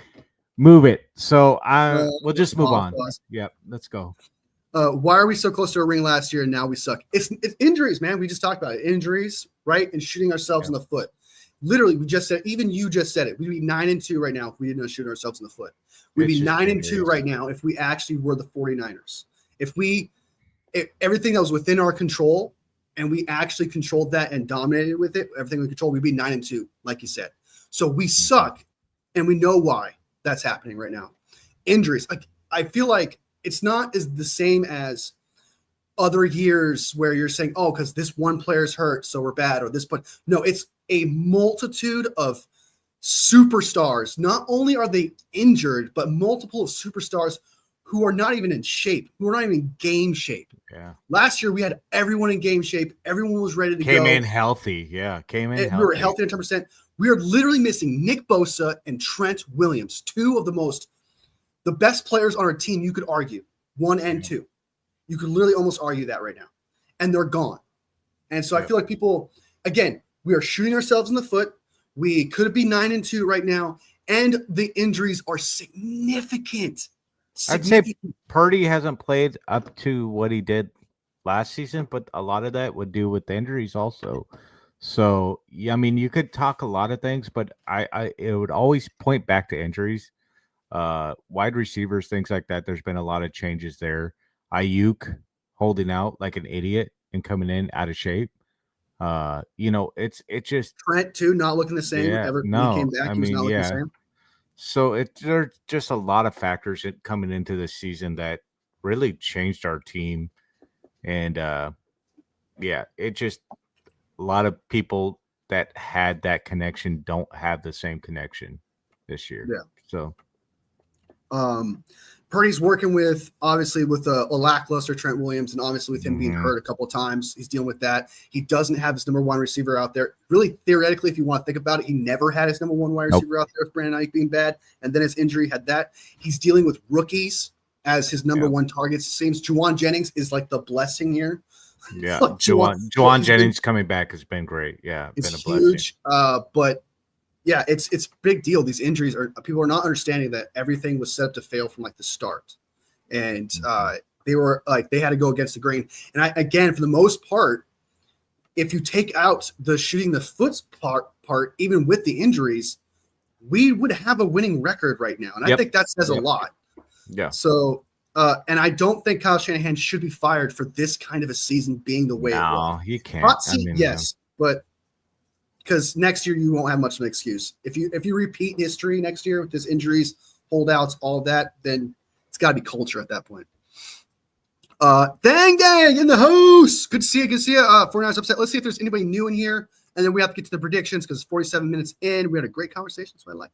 move it. So we'll just move on. Yep, let's go. Why are we so close to a ring last year and now we suck? It's injuries, man. We just talked about it. Injuries, right? And shooting ourselves in the foot. Literally, we just said, even you just said it. We'd be 9-2 right now if we didn't shoot ourselves in the foot. We'd be 9-2 right now if we actually were the 49ers. If everything that was within our control and we actually controlled that and dominated with it, everything we controlled, we'd be 9-2, like you said. So we suck, and we know why that's happening right now. Injuries. I feel like it's not as the same as other years where you're saying, because this one player's hurt, so we're bad, or this. But no, it's a multitude of superstars. Not only are they injured, but multiple of superstars who are not even in shape, who are not even in game shape. Yeah. Last year, we had everyone in game shape. Everyone was ready to Came go. in healthy. Yeah. Came in healthy. We were healthy at 10%. We are literally missing Nick Bosa and Trent Williams, two of the best players on our team, you could argue, 1 and 2. You could literally almost argue that right now. And they're gone. And so I feel like people, again, we are shooting ourselves in the foot. We could be 9-2 right now. And the injuries are significant. I'd say Purdy hasn't played up to what he did last season, but a lot of that would do with the injuries also. So, yeah, I mean, you could talk a lot of things, but it would always point back to injuries. Wide receivers, things like that. There's been a lot of changes there. Ayuk holding out like an idiot and coming in out of shape. It's just Trent too, not looking the same ever. No, when he came back, he was not looking the same. So there's just a lot of factors coming into this season that really changed our team. And it just a lot of people that had that connection don't have the same connection this year. Yeah. So Purdy's working with a lackluster Trent Williams, and obviously with him being hurt a couple of times, he's dealing with that. He doesn't have his number 1 receiver out there. Really, theoretically, if you want to think about it, he never had his number 1 wide receiver out there with Brandon Ayuk being bad, and then his injury had that. He's dealing with rookies as his number 1 targets. It seems Juwan Jennings is like the blessing here. Yeah, Juwan Jennings coming back has been great. Yeah, it's been a huge. But yeah, it's a big deal. These injuries people are not understanding that everything was set up to fail from like the start, and they were like they had to go against the grain. And again, for the most part, if you take out the shooting the foot part, even with the injuries, we would have a winning record right now, and I think that says a lot. Yeah. So. And I don't think Kyle Shanahan should be fired for this kind of a season being the way it was. No, you can't. Hot seat, yes, but because next year you won't have much of an excuse. If you repeat history next year with his injuries, holdouts, all of that, then it's got to be culture at that point. Dang in the house. Good to see you. Good to see you. 49ers upset. Let's see if there's anybody new in here. And then we have to get to the predictions because 47 minutes in. We had a great conversation, so I like.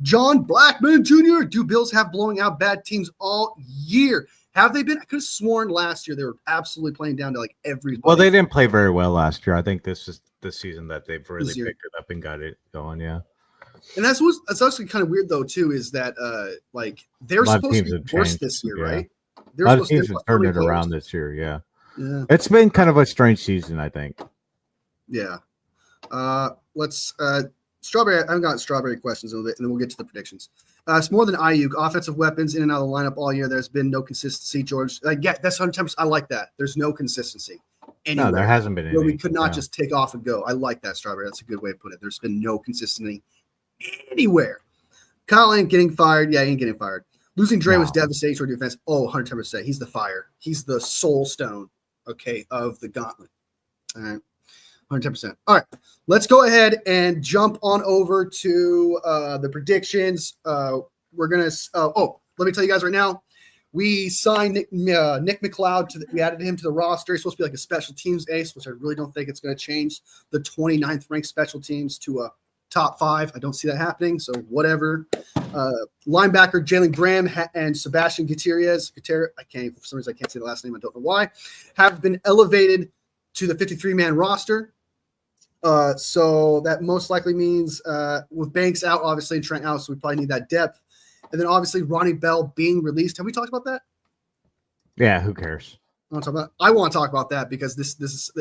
John Blackman Jr. Do Bills have blowing out bad teams all year? Have they been? I could have sworn last year they were absolutely playing down to like everybody. Well, they didn't play very well last year. I think this is the season that they've really picked it up and got it going. Yeah. And that's actually kind of weird though too. Is that like they're supposed to be worse this year, right? A lot of teams have turned it around this year. Yeah. It's been kind of a strange season, I think. Yeah. Let's strawberry. I haven't got strawberry questions, and then we'll get to the predictions. It's more than Ayuk. Offensive weapons in and out of the lineup all year. There's been no consistency, George. Yeah, that's 110%. I like that. There's no consistency. Anywhere. No, there hasn't been any. We could not just take off and go. I like that, strawberry. That's a good way to put it. There's been no consistency anywhere. Kyle ain't getting fired. Yeah, he ain't getting fired. Losing Dre was devastating to our defense. Oh, 110%. He's the fire. He's the soul stone, of the gauntlet. All right. 110%. All right, let's go ahead and jump on over to the predictions. We're gonna. Let me tell you guys right now. We signed Nick McLeod. We added him to the roster. He's supposed to be like a special teams ace, which I really don't think it's going to change the 29th ranked special teams to a top 5. I don't see that happening. So whatever. Linebacker Jalen Graham and Sebastian Gutierrez. For some reason I can't say the last name. I don't know why. Have been elevated to the 53-man roster. So that most likely means with Banks out, obviously, and Trent out, so we probably need that depth. And then obviously Ronnie Bell being released. Have we talked about that? Yeah, who cares? I want to talk about that because this is.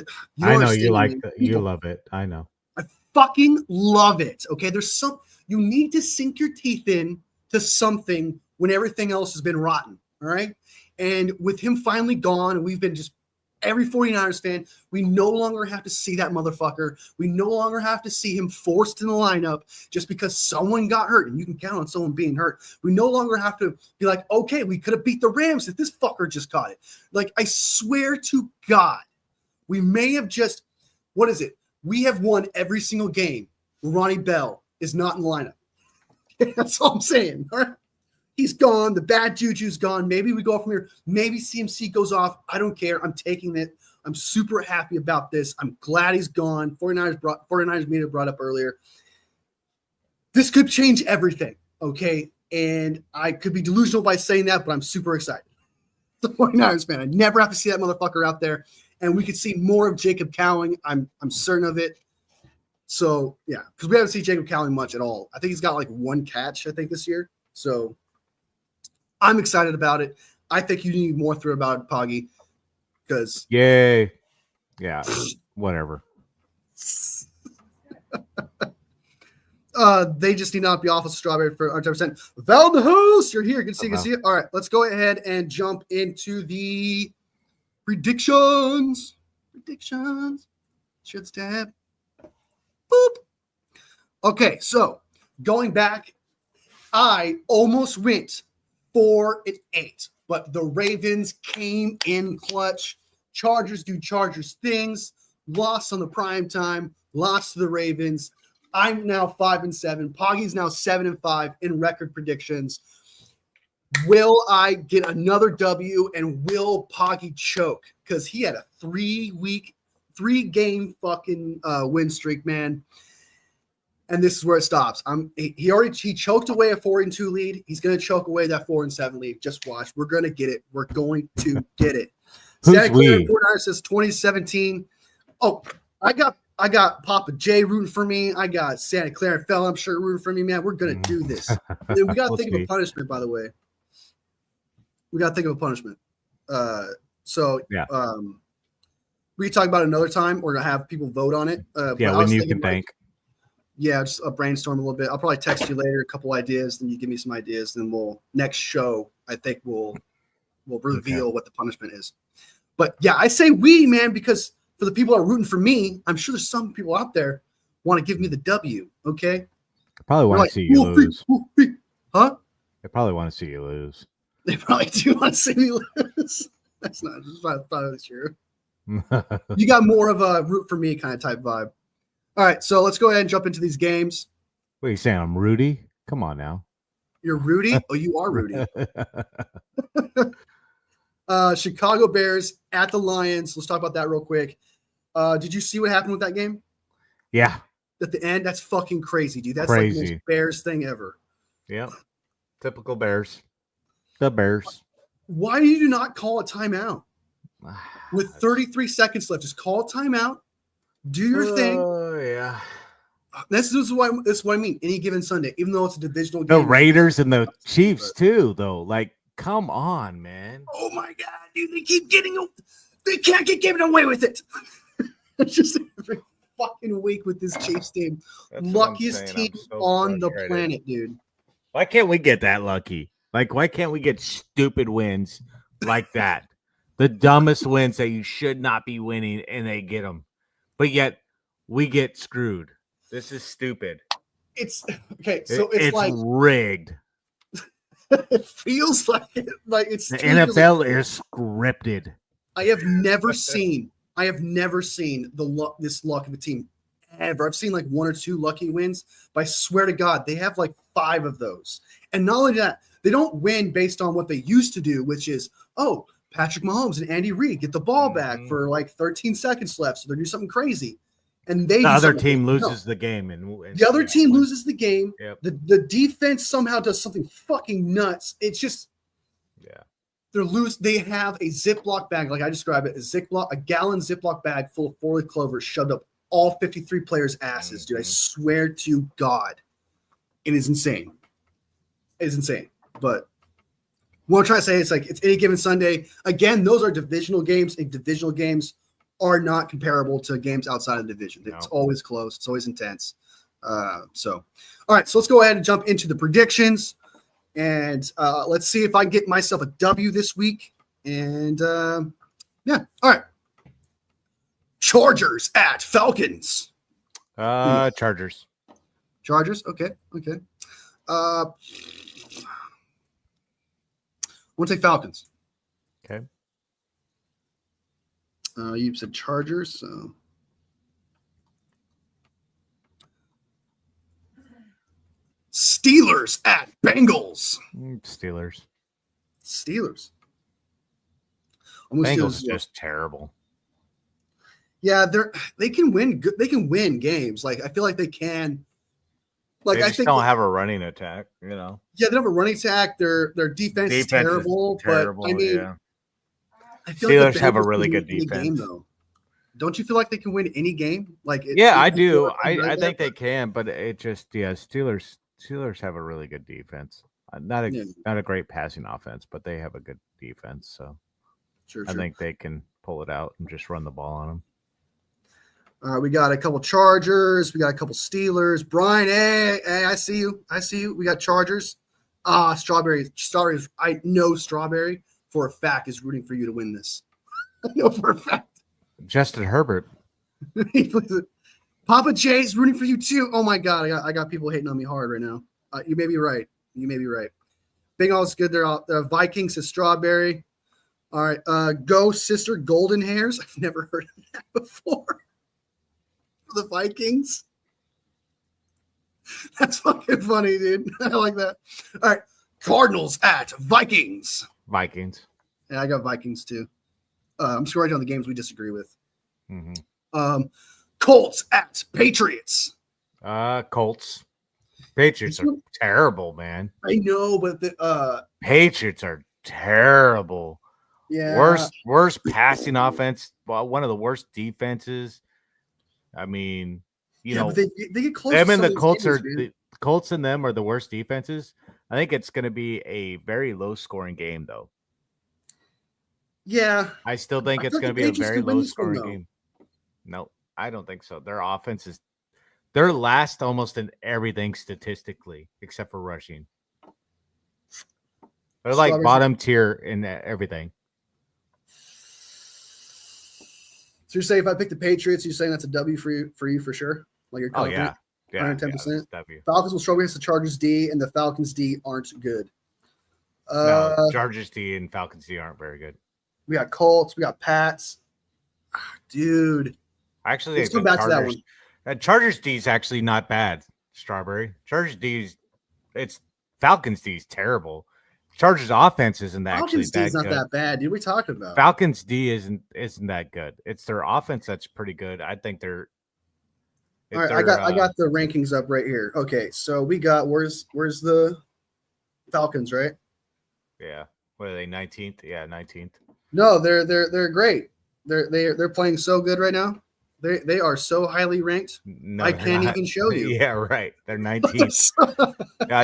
I know you like that. You love it. I know. I fucking love it. Okay, you need to sink your teeth in to something when everything else has been rotten. All right, and with him finally gone, we've been just. Every 49ers fan, we no longer have to see that motherfucker. We no longer have to see him forced in the lineup just because someone got hurt, and you can count on someone being hurt. We no longer have to be like, okay, we could have beat the Rams if this fucker just caught it. Like, I swear to God, we may have just, what is it? We have won every single game. Ronnie Bell is not in the lineup. That's all I'm saying. All right? He's gone. The bad juju's gone. Maybe we go from here. Maybe CMC goes off. I don't care. I'm taking it. I'm super happy about this. I'm glad he's gone. 49ers media brought up earlier. This could change everything, okay? And I could be delusional by saying that, but I'm super excited. The 49ers fan. I never have to see that motherfucker out there. And we could see more of Jacob Cowling. I'm certain of it. So, yeah, because we haven't seen Jacob Cowling much at all. I think he's got like one catch, I think, this year. So I'm excited about it. I think you need more through about it, Poggy, because Yay. Yeah, whatever. They just need not be off of Strawberry for 100%. Val the host, you're here. Good to see you. Good to see you. All right, let's go ahead and jump into the predictions. Should tab. Boop. Okay, so going back, I almost went 4-8, but the Ravens came in clutch. Chargers do Chargers things. Lost on the prime time. Lost to the Ravens. I'm now 5-7. Poggy's now 7-5 in record predictions. Will I get another W and will Poggy choke? Because he had a 3-game fucking win streak, man. And this is where it stops. He choked away a 4-2 lead. He's gonna choke away that 4-7 lead. Just watch. We're gonna get it. We're going to get it. Santa Clara 49ers says 2017. Oh, I got Papa J rooting for me. I got Santa Clara Fell, I'm sure, rooting for me, man. We're going to do this. And we got to think of a punishment, by the way. We got to think of a punishment. Yeah. We can talk about it another time. We're going to have people vote on it. Yeah, when you can think. Yeah, just brainstorm a little bit. I'll probably text you later a couple ideas. Then you give me some ideas. Then next show, I think we'll reveal what the punishment is. But yeah, I say we, man, because for the people that are rooting for me, I'm sure there's some people out there want to give me the W. Okay. I probably want to see you lose. Huh? They probably want to see you lose. They probably do want to see me lose. That's not true. You got more of a root for me kind of type vibe. All right, so let's go ahead and jump into these games. What are you saying? I'm Rudy? Come on now. You're Rudy? Oh, you are Rudy. Chicago Bears at the Lions. Let's talk about that real quick. Did you see what happened with that game? Yeah. At the end? That's fucking crazy, dude. That's crazy. Like the most Bears thing ever. Yeah. Typical Bears. The Bears. Why do you not call a timeout? With 33 seconds left, just call a timeout. Do your thing. Oh, yeah. This is what I mean. Any given Sunday, even though it's a divisional the game. The Raiders and the Chiefs, too, though. Like, come on, man. Oh, my God, dude. They can't get given away with it. It's just every fucking week with this Chiefs team. Luckiest team on the planet, dude. Why can't we get that lucky? Like, why can't we get stupid wins like that? The dumbest wins that you should not be winning, and they get them. But yet, we get screwed. This is stupid. It's okay. So it's like rigged. It feels like it's the NFL is scripted. I have never seen this luck of a team ever. I've seen like 1 or 2 lucky wins, but I swear to God, they have like 5 of those. And not only that, they don't win based on what they used to do, which is, Patrick Mahomes and Andy Reid get the ball back for like 13 seconds left, so they're doing something crazy. And the other team loses the game, and the other team loses the game. Yep. The defense somehow does something fucking nuts. It's just They have a Ziploc bag, like I describe it, a gallon Ziploc bag full of 4-leaf clover shoved up all 53 players' asses, dude. I swear to God, it is insane. It is insane. But what I'm trying to say is, like, it's any given Sunday. Again, those are divisional games, and divisional games are not comparable to games outside of the division. It's always close. It's always intense. All right, so let's go ahead and jump into the predictions. And let's see if I can get myself a W this week. And, all right. Chargers at Falcons. Chargers. Chargers, okay. I want to say Falcons. Okay. You said Chargers, so. Steelers at Bengals. Steelers. Bengals just terrible. Yeah, they can win. They can win games. Like, I feel like they can. Like They I just think don't have a running attack, you know. yeah, they don't have a running attack. Their defense is terrible. But I mean, yeah. I feel like Steelers the have a Bengals really can good win any game defense. though. Don't you feel like they can win any game? Like Yeah, I you feel do. like I'm right I there, think they but- can, but it just Steelers have a really good defense. Not Yeah, a great passing offense, but they have a good defense. So sure. I think they can pull it out and just run the ball on them. We got a couple Chargers. We got a couple Steelers. Brian, hey, I see you. We got Chargers. Strawberries. I know Strawberry for a fact is rooting for you to win this. I know for a fact. Justin Herbert. He plays it. Papa J's rooting for you too. Oh my God, I got people hating on me hard right now. You may be right. Bengals good. They're out. The Vikings is Strawberry. All right. Go Sister Golden Hairs. I've never heard of that before. The Vikings. That's fucking funny, dude. I like that. All right. Cardinals at Vikings. Vikings. Yeah, I got Vikings too. I'm just writing down the games we disagree with. Mm-hmm. Colts at Patriots. Colts. Patriots are terrible, man. I know, but the Patriots are terrible. yeah, Worst passing offense. Well, one of the worst defenses. I mean, you know, but they get close. them to and some the of Colts these are games, dude. the Colts and them are the worst defenses. I think it's going to be a very low scoring game, though. Yeah, I still think I it's thought going to the be a Patriots very could win low this one, scoring though. game. No, I don't think so. Their offense is they're last almost in everything statistically except for rushing. They're like Strawberries. bottom tier in everything. So you're saying if I pick the Patriots, you're saying that's a W for you for sure? Like you're Oh confident? yeah, 110%? it's W. Falcons will struggle against the Chargers D, and the Falcons D aren't good. No, Chargers D and Falcons D aren't very good. We got Colts. We got Pats. Dude. Actually, Let's come back to that one. Chargers D is actually not bad. Strawberry. Chargers D it's Falcons D is terrible. Chargers offense isn't actually Falcons D is that not good. that bad, dude. What are we talking about? Falcons D isn't that good. It's their offense that's pretty good. I think they're. All right, I got the rankings up right here. Okay, so we got where's the Falcons, right? Yeah. What are they? 19th? Yeah, 19th. No, they're great. They're playing so good right now. They are so highly ranked. No, I they're can't not. even show you. Yeah, right. They're 19th.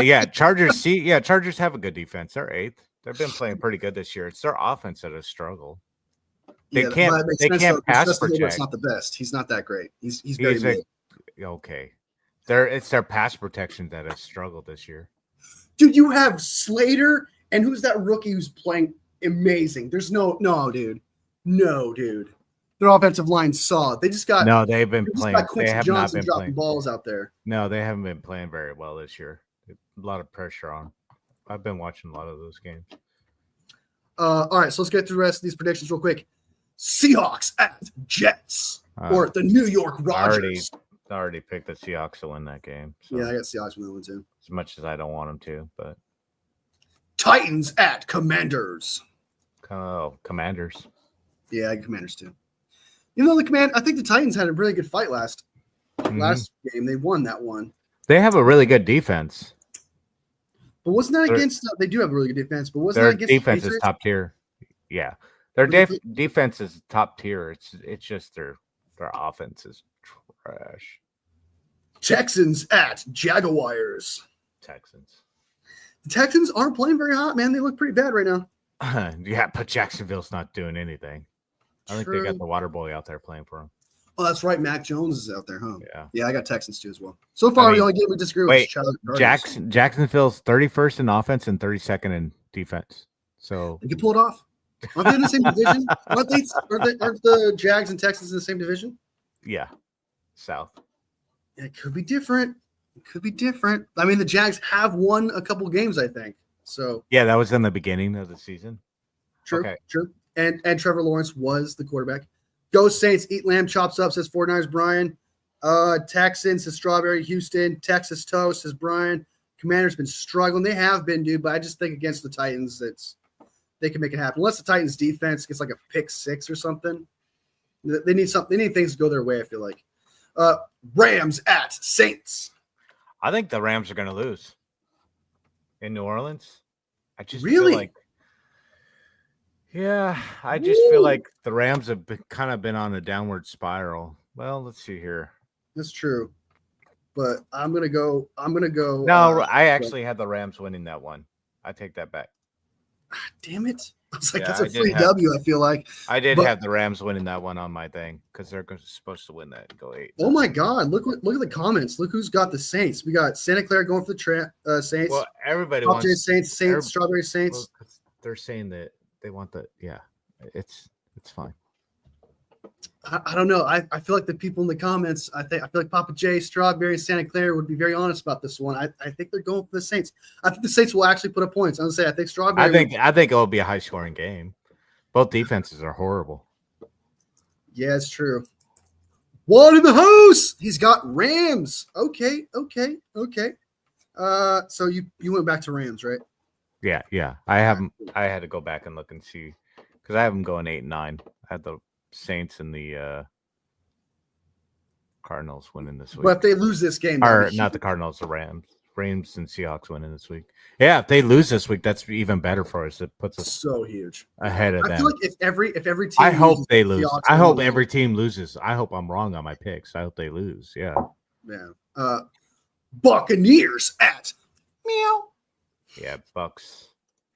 Yeah, Chargers. Chargers have a good defense. They're 8th. They've been playing pretty good this year. It's their offense that has struggled. They Yeah, can't. that makes They sense, can't though, 'cause pass Justin Herbert's protect. not the best. He's not that great. He's very He's mid. okay. It's their pass protection that has struggled this year. Dude, you have Slater, and who's that rookie who's playing amazing? There's no, dude. Their offensive line saw. They just got No, they've been they just playing. got They Quincy have Johnson not been dropping playing. balls out there. No, they haven't been playing very well this year. A lot of pressure on. I've been watching a lot of those games. All right, so let's get through the rest of these predictions real quick. Seahawks at Jets, or the New York Rogers. I already picked the Seahawks to win that game. So Yeah, I got Seahawks with that one too. as much as I don't want them to, but Titans at Commanders. Commanders. Yeah, I got Commanders too. You know, I think the Titans had a really good fight last game. They won that one. They have a really good defense. But wasn't that against? They do have a really good defense, but wasn't Their that against defense the is Patriots? top tier. Yeah, their defense is top tier. It's just their offense is trash. Texans at Jaguars. Texans. The Texans aren't playing very hot, man. They look pretty bad right now. Yeah, but Jacksonville's not doing anything. I think they got the water boy out there playing for them. Oh, that's right. Mac Jones is out there, huh? Yeah. Yeah, I got Texans too as well. So far, the only game we disagree with is Chargers. Jacksonville's 31st in offense and 32nd in defense. So They can pull it off. Aren't they in the same division? Aren't the Jags and Texans in the same division? yeah, South. It could be different. I mean, the Jags have won a couple games, I think. So Yeah, that was in the beginning of the season. true, Okay. true. And Trevor Lawrence was the quarterback. Go Saints, eat lamb chops up, says 49ers Brian. Texans says Strawberry, Houston. Texas toast says Brian. Commanders been struggling. They have been, dude, but I just think against the Titans, they can make it happen. Unless the Titans defense gets like a pick 6 or something. They need something. They need things to go their way, I feel like. Rams at Saints. I think the Rams are going to lose in New Orleans. I just Really? feel like, yeah, I just feel like the Rams have kind of been on a downward spiral. Well, let's see here. That's true. But I'm gonna go. No, I actually had the Rams winning that one. I take that back. Damn it! I was like, Yeah, that's I a did free have- W. I feel like. I did But- have the Rams winning that one on my thing because they're supposed to win that and go 8. Oh my God! Look at the comments. Look who's got the Saints. We got Santa Clara going for the Saints. Well, everybody Top tier wants. Saints, Strawberry Saints. Well, 'cause they're saying that they want the. Yeah, it's fine. I don't know. I feel like the people in the comments. I feel like Papa J, Strawberry, and Santa Clara would be very honest about this one. I think they're going for the Saints. I think the Saints will actually put up points. I'm gonna say I think Strawberry. I think it will be a high scoring game. Both defenses are horrible. Yeah, it's true. One in the house. He's got Rams. Okay. So you went back to Rams, right? Yeah. I haven't. I had to go back and look and see because I have them going 8-9. I had the Saints and the Cardinals winning this week. But if they lose this game, Or not the Cardinals, the Rams. Rams and Seahawks winning this week. Yeah, if they lose this week, that's even better for us. It puts us so huge ahead of I them. feel like if every team, I hope loses, they the lose. Seahawks I will hope lose. every team loses. I hope I'm wrong on my picks. I hope they lose. Yeah. Yeah. Buccaneers at meow. Yeah, Bucks.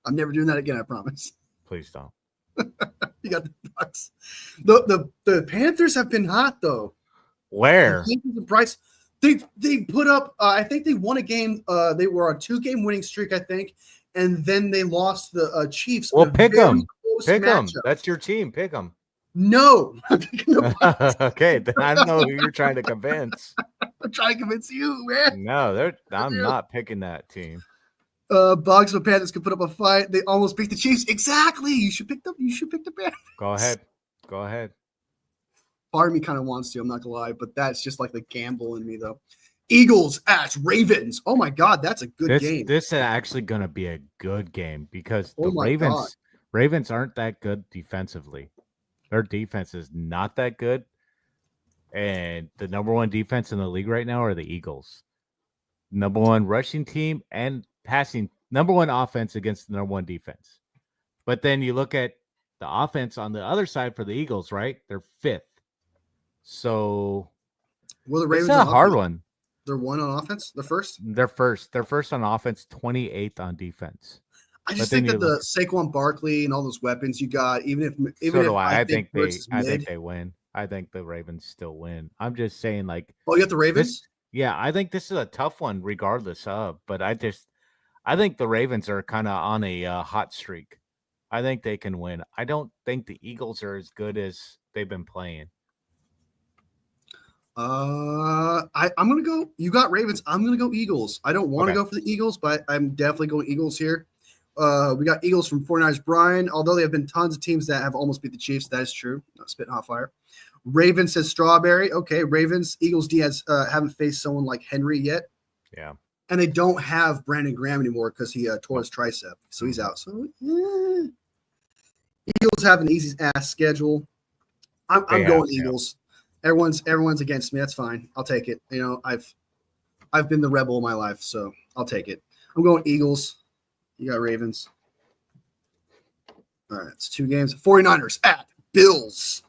I'm never doing that again. I promise. Please don't. You got the Bucks. The Panthers have been hot though. Where? The Bryce. They put up. I think they won a game. They were on a 2-game winning streak. I think, and then they lost the Chiefs. Well, in a pick very them. close Pick them. matchup. That's your team. Pick them. No, I'm picking the Bucks. Okay, then I don't know who you're trying to convince. I'm trying to convince you, man. No, I'm not picking that team. Bugs and Panthers can put up a fight. They almost beat the Chiefs. Exactly. You should pick them. You should pick the Panthers. Go ahead. Part of me kind of wants to. I'm not gonna lie, but that's just like the gamble in me, though. Eagles at Ravens. Oh my God, that's a good game. This is actually going to be a good game because the my God. Ravens aren't that good defensively. Their defense is not that good, and the number one defense in the league right now are the Eagles. Number one rushing team and passing. Number one offense against the number one defense. But then you look at the offense on the other side for the Eagles, right? They're 5th. So Well, the Ravens it's a on hard offense. one. They're one on offense. The first. They're first. They're first on offense, 28th on defense. I just But then think that you the Saquon Barkley and all those weapons you got, even if I think Hurts is mid. they win. I think the Ravens still win. I'm just saying, like, Oh, you got the Ravens. I think this is a tough one, regardless of. But I think the Ravens are kind of on a hot streak. I think they can win. I don't think the Eagles are as good as they've been playing. I'm gonna go. You got Ravens. I'm gonna go Eagles. I don't want to Okay. go for the Eagles, but I'm definitely going Eagles here. We got Eagles from 49ers Brian. Although there have been tons of teams that have almost beat the Chiefs, that is true. Spitting hot fire. Ravens says Strawberry. Okay, Ravens. Eagles Diaz haven't faced someone like Henry yet. Yeah. And they don't have Brandon Graham anymore because he tore his tricep, so he's out. So Eagles have an easy ass schedule. I'm going Eagles. Everyone's against me. That's fine. I'll take it. You know, I've been the rebel in my life, so I'll take it. I'm going Eagles. You got Ravens. All right, it's 2 games. 49ers at Bills.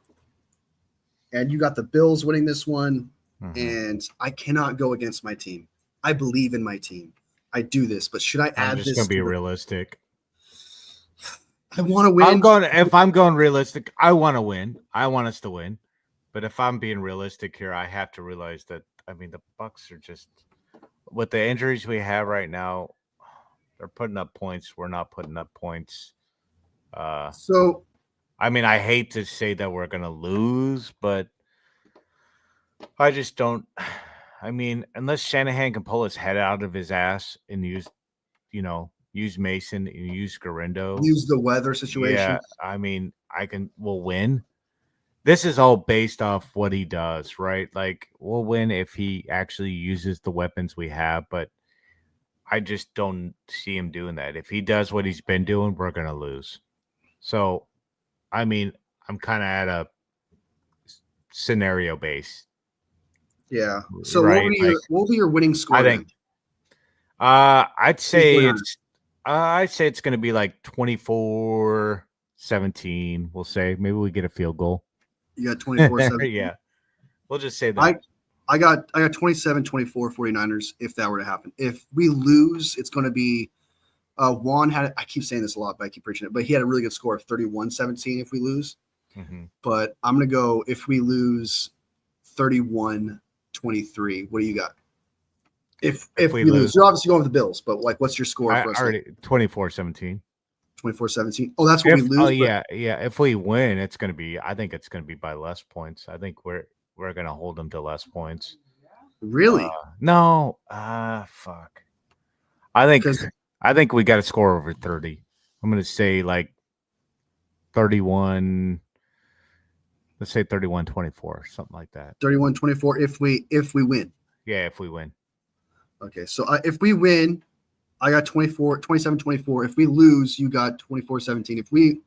And you got the Bills winning this one. Mm-hmm. And I cannot go against my team. I believe in my team. I do this, but should I add I'm this? just gonna be realistic. I want to win. If I'm going realistic, I want to win. I want us to win. But if I'm being realistic here, I have to realize that the Bucks are just with the injuries we have right now. They're putting up points. We're not putting up points. So, I hate to say that we're gonna lose, but I just don't. Unless Shanahan can pull his head out of his ass and use Mason and use Garindo, use the weather situation. Yeah, we'll win. This is all based off what he does, right? Like, we'll win if he actually uses the weapons we have, but I just don't see him doing that. If he does what he's been doing, we're going to lose. So, I'm kind of at a scenario base. Yeah. So right? what will be your winning score? I think I'd say 49ers. it's going to be like 24-17. We'll say maybe we get a field goal. You got 24-7. Yeah, we'll just say that. I got 27-24 49ers if that were to happen. If we lose, it's going to be Juan had, I keep saying this a lot, but I keep preaching it, but he had a really good score of 31-17 if we lose. Mm-hmm. But I'm going to go if we lose 31-23. What do you got? If we lose, you're obviously going with the Bills, but like, what's your score for us? Already 24-17. 24-17. Oh, that's what we lose. Oh, yeah. If we win, I think it's going to be by less points. I think we're going to hold them to less points. Really? No. Fuck. I think we got to score over 30. I'm going to say like 31. Let's say 31-24, something like that. 31-24 if we win. Yeah, if we win. Okay, so if we win, I got 27-24. If we lose, you got 24-17.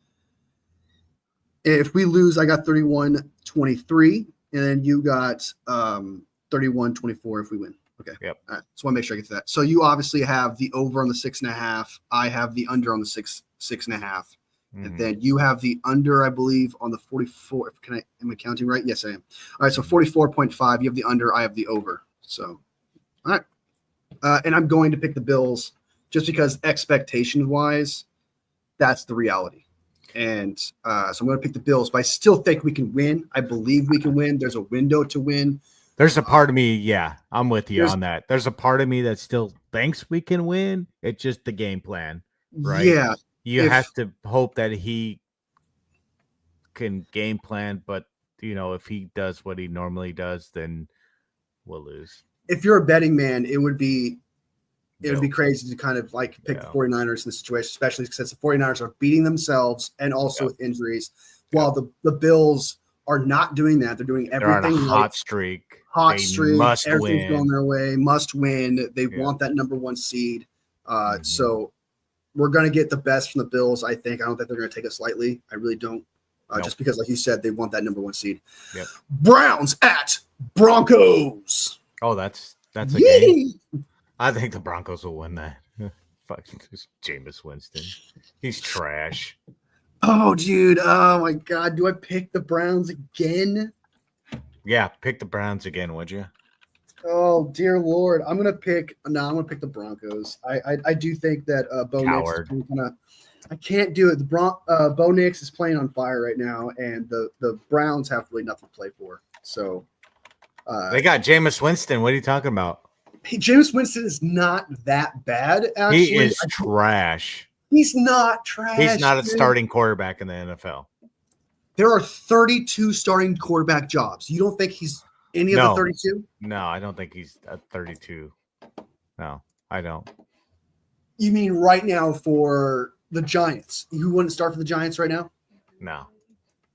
If we lose, I got 31-23, and then you got 31-24 if we win. Okay. Yep. All right. Just want to make sure I get to that. So you obviously have the over on the 6.5. I have the under on the 6.5. Mm-hmm. And then you have the under, I believe, on the 44. Am I counting right? Yes, I am. All right, so 44.5. You have the under. I have the over. So, all right. And I'm going to pick the Bills just because expectation-wise, that's the reality. And so I'm going to pick the Bills, but I still think we can win. I believe we can win. There's a window to win. There's a part of me, yeah, I'm with you on that. There's a part of me that still thinks we can win. It's just the game plan, right? Yeah. You have to hope that he can game plan, but, if he does what he normally does, then we'll lose. If you're a betting man, it would be crazy to kind of like pick the 49ers in this situation, especially since the 49ers are beating themselves and also with injuries, while the Bills are not doing that. They're doing everything. They're on a hot streak. Must everything's win. going their way. Must win. They want that number one seed. So we're going to get the best from the Bills, I think. I don't think they're going to take us lightly. I really don't. Just because, like you said, they want that number one seed. Yep. Browns at Broncos. Oh, that's a game. I think the Broncos will win that. Fucking Jameis Winston. He's trash. Oh, dude. Oh, my God. Do I pick the Browns again? Yeah, pick the Browns again, would you? Oh, dear Lord. I'm going to pick the Broncos. I do think that Bo Nix is kind of – I can't do it. Bo Nix is playing on fire right now, and the Browns have really nothing to play for. So they got Jameis Winston. What are you talking about? Hey, Jameis Winston is not that bad, actually. He is trash. He's not trash. He's not a starting quarterback in the NFL. There are 32 starting quarterback jobs. You don't think he's any of the 32? No, I don't think he's a 32. No, I don't. You mean right now for the Giants? You wouldn't start for the Giants right now? No.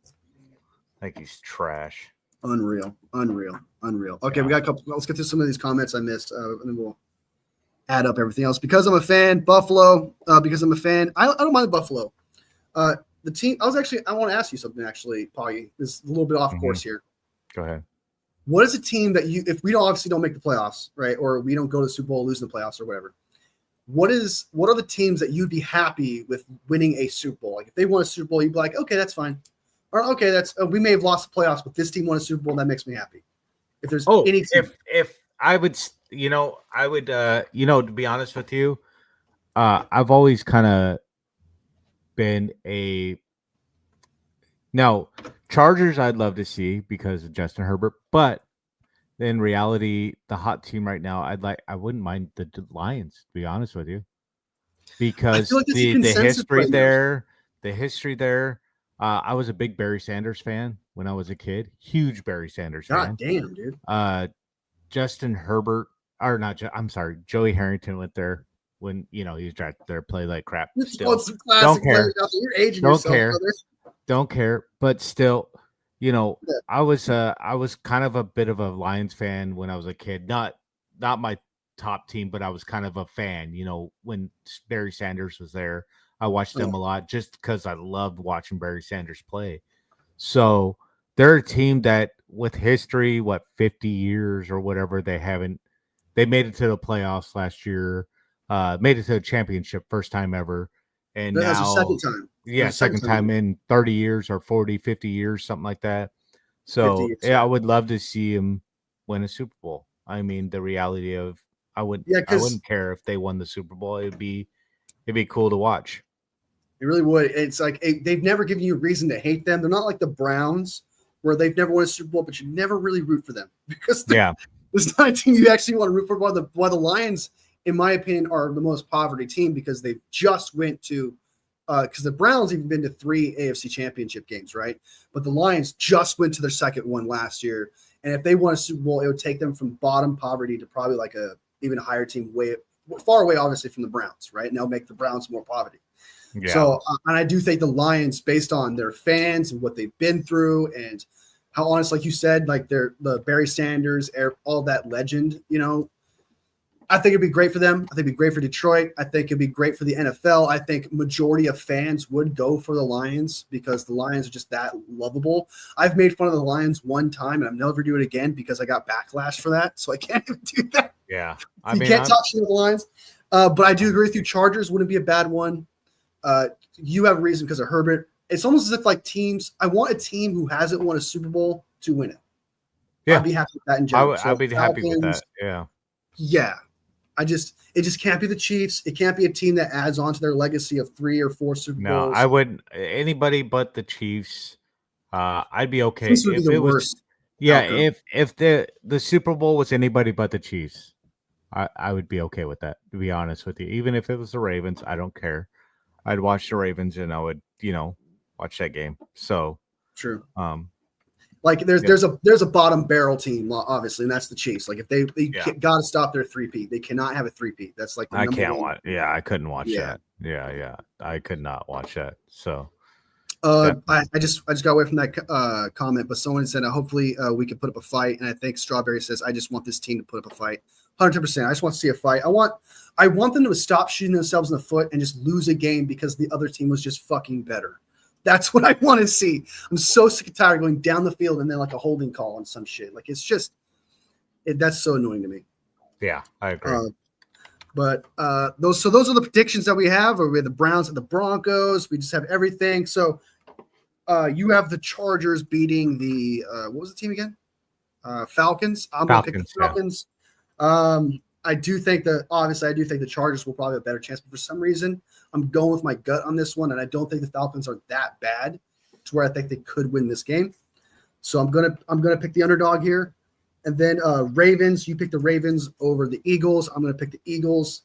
I think he's trash. Unreal. Okay, we got a couple. Let's get to some of these comments I missed, and then we'll add up everything else. Because I'm a fan, Buffalo. Because I'm a fan, I don't mind Buffalo. The team. I want to ask you something actually, Poggy. This is a little bit off course here. Go ahead. What is a team that if we don't make the playoffs, right, or we don't go to the Super Bowl, lose in the playoffs, or whatever? What are the teams that you'd be happy with winning a Super Bowl? Like if they won a Super Bowl, you'd be like, okay, that's fine. Or okay, that's we may have lost the playoffs, but this team won a Super Bowl, and that makes me happy. If there's any team. if I would, to be honest with you, I've always kind of been Chargers I'd love to see because of Justin Herbert, but in reality, the hot team right now, I wouldn't mind the Lions, to be honest with you, because the history there. I was a big Barry Sanders fan when I was a kid. Huge Barry Sanders fan. God damn, dude. Justin Herbert, or not? I'm sorry, Joey Harrington went there when he was drafted there. Play like crap. Still, don't care. You're aging yourself, brother. Don't care. But still, I was kind of a bit of a Lions fan when I was a kid. Not my top team, but I was kind of a fan. When Barry Sanders was there. I watched them a lot just because I loved watching Barry Sanders play. So they're a team that with history, 50 years or whatever, they made it to the playoffs last year. made it to a championship first time ever. And That's the now, second time. yeah, That's the second time in 30 years or 40, 50 years, something like that. 50 So years, yeah, I would love to see him win a Super Bowl. I mean, the reality of I Yeah, I because wouldn't care if they won the Super Bowl. It'd be cool to watch. it really would. It's like they've never given you a reason to hate them. They're not like the Browns, where they've never won a Super Bowl, but you never really root for them because Yeah. there's not a team you actually want to root for. Why the Lions, in my opinion, are the most poverty team because they just went to because the Browns even been to 3 AFC championship games, right? But the Lions just went to their second one last year. And if they won a Super Bowl, it would take them from bottom poverty to probably like a even higher team, way far away, obviously, from the Browns, right? And they'll make the Browns more poverty. Yeah. So, and I do think the Lions, based on their fans and what they've been through, and how honest, like you said, like the Barry Sanders, all that legend, I think it'd be great for them. I think it'd be great for Detroit. I think it'd be great for the NFL. I think majority of fans would go for the Lions because the Lions are just that lovable. I've made fun of the Lions one time, and I'm never do it again because I got backlash for that. So I can't even do that. Yeah. You can't talk shit with the Lions. But I do agree with you. Chargers wouldn't be a bad one. You have a reason because of Herbert. It's almost as if like teams. I want a team who hasn't won a Super Bowl to win it. Yeah. I'd be happy with that in general. I'd be happy with that. Yeah. Yeah. It just can't be the Chiefs. It can't be a team that adds on to their legacy of 3 or 4 Super Bowls. No, I wouldn't. Anybody but the Chiefs. I'd be okay Chiefs would be if the it was. worst. Yeah, outcome. if the Super Bowl was anybody but the Chiefs, I would be okay with that. To be honest with you, even if it was the Ravens, I don't care. I'd watch the Ravens and I would, watch that game. So True. um, Like there's a bottom barrel team, obviously, and that's the Chiefs. Like if they got to stop their 3-peat. They cannot have a 3-peat. That's like the I number can't one. watch. Yeah, I couldn't watch Yeah. that. Yeah, I could not watch that. So I just got away from that comment, but someone said hopefully we could put up a fight, and I think Strawberry says I just want this team to put up a fight. 100%. I just want to see a fight. I want them to stop shooting themselves in the foot and just lose a game because the other team was just fucking better. That's what I want to see. I'm so sick and tired of going down the field and then like a holding call on some shit. Like it's just that's so annoying to me. yeah, I agree. But those are the predictions that we have. We have the Browns and the Broncos. We just have everything. So you have the Chargers beating the what was the team again? Falcons. I'm going to pick the Falcons. Yeah. I do think the Chargers will probably have a better chance, but for some reason, I'm going with my gut on this one, and I don't think the Falcons are that bad to where I think they could win this game. So I'm gonna pick the underdog here, and then Ravens. You pick the Ravens over the Eagles. I'm gonna pick the Eagles.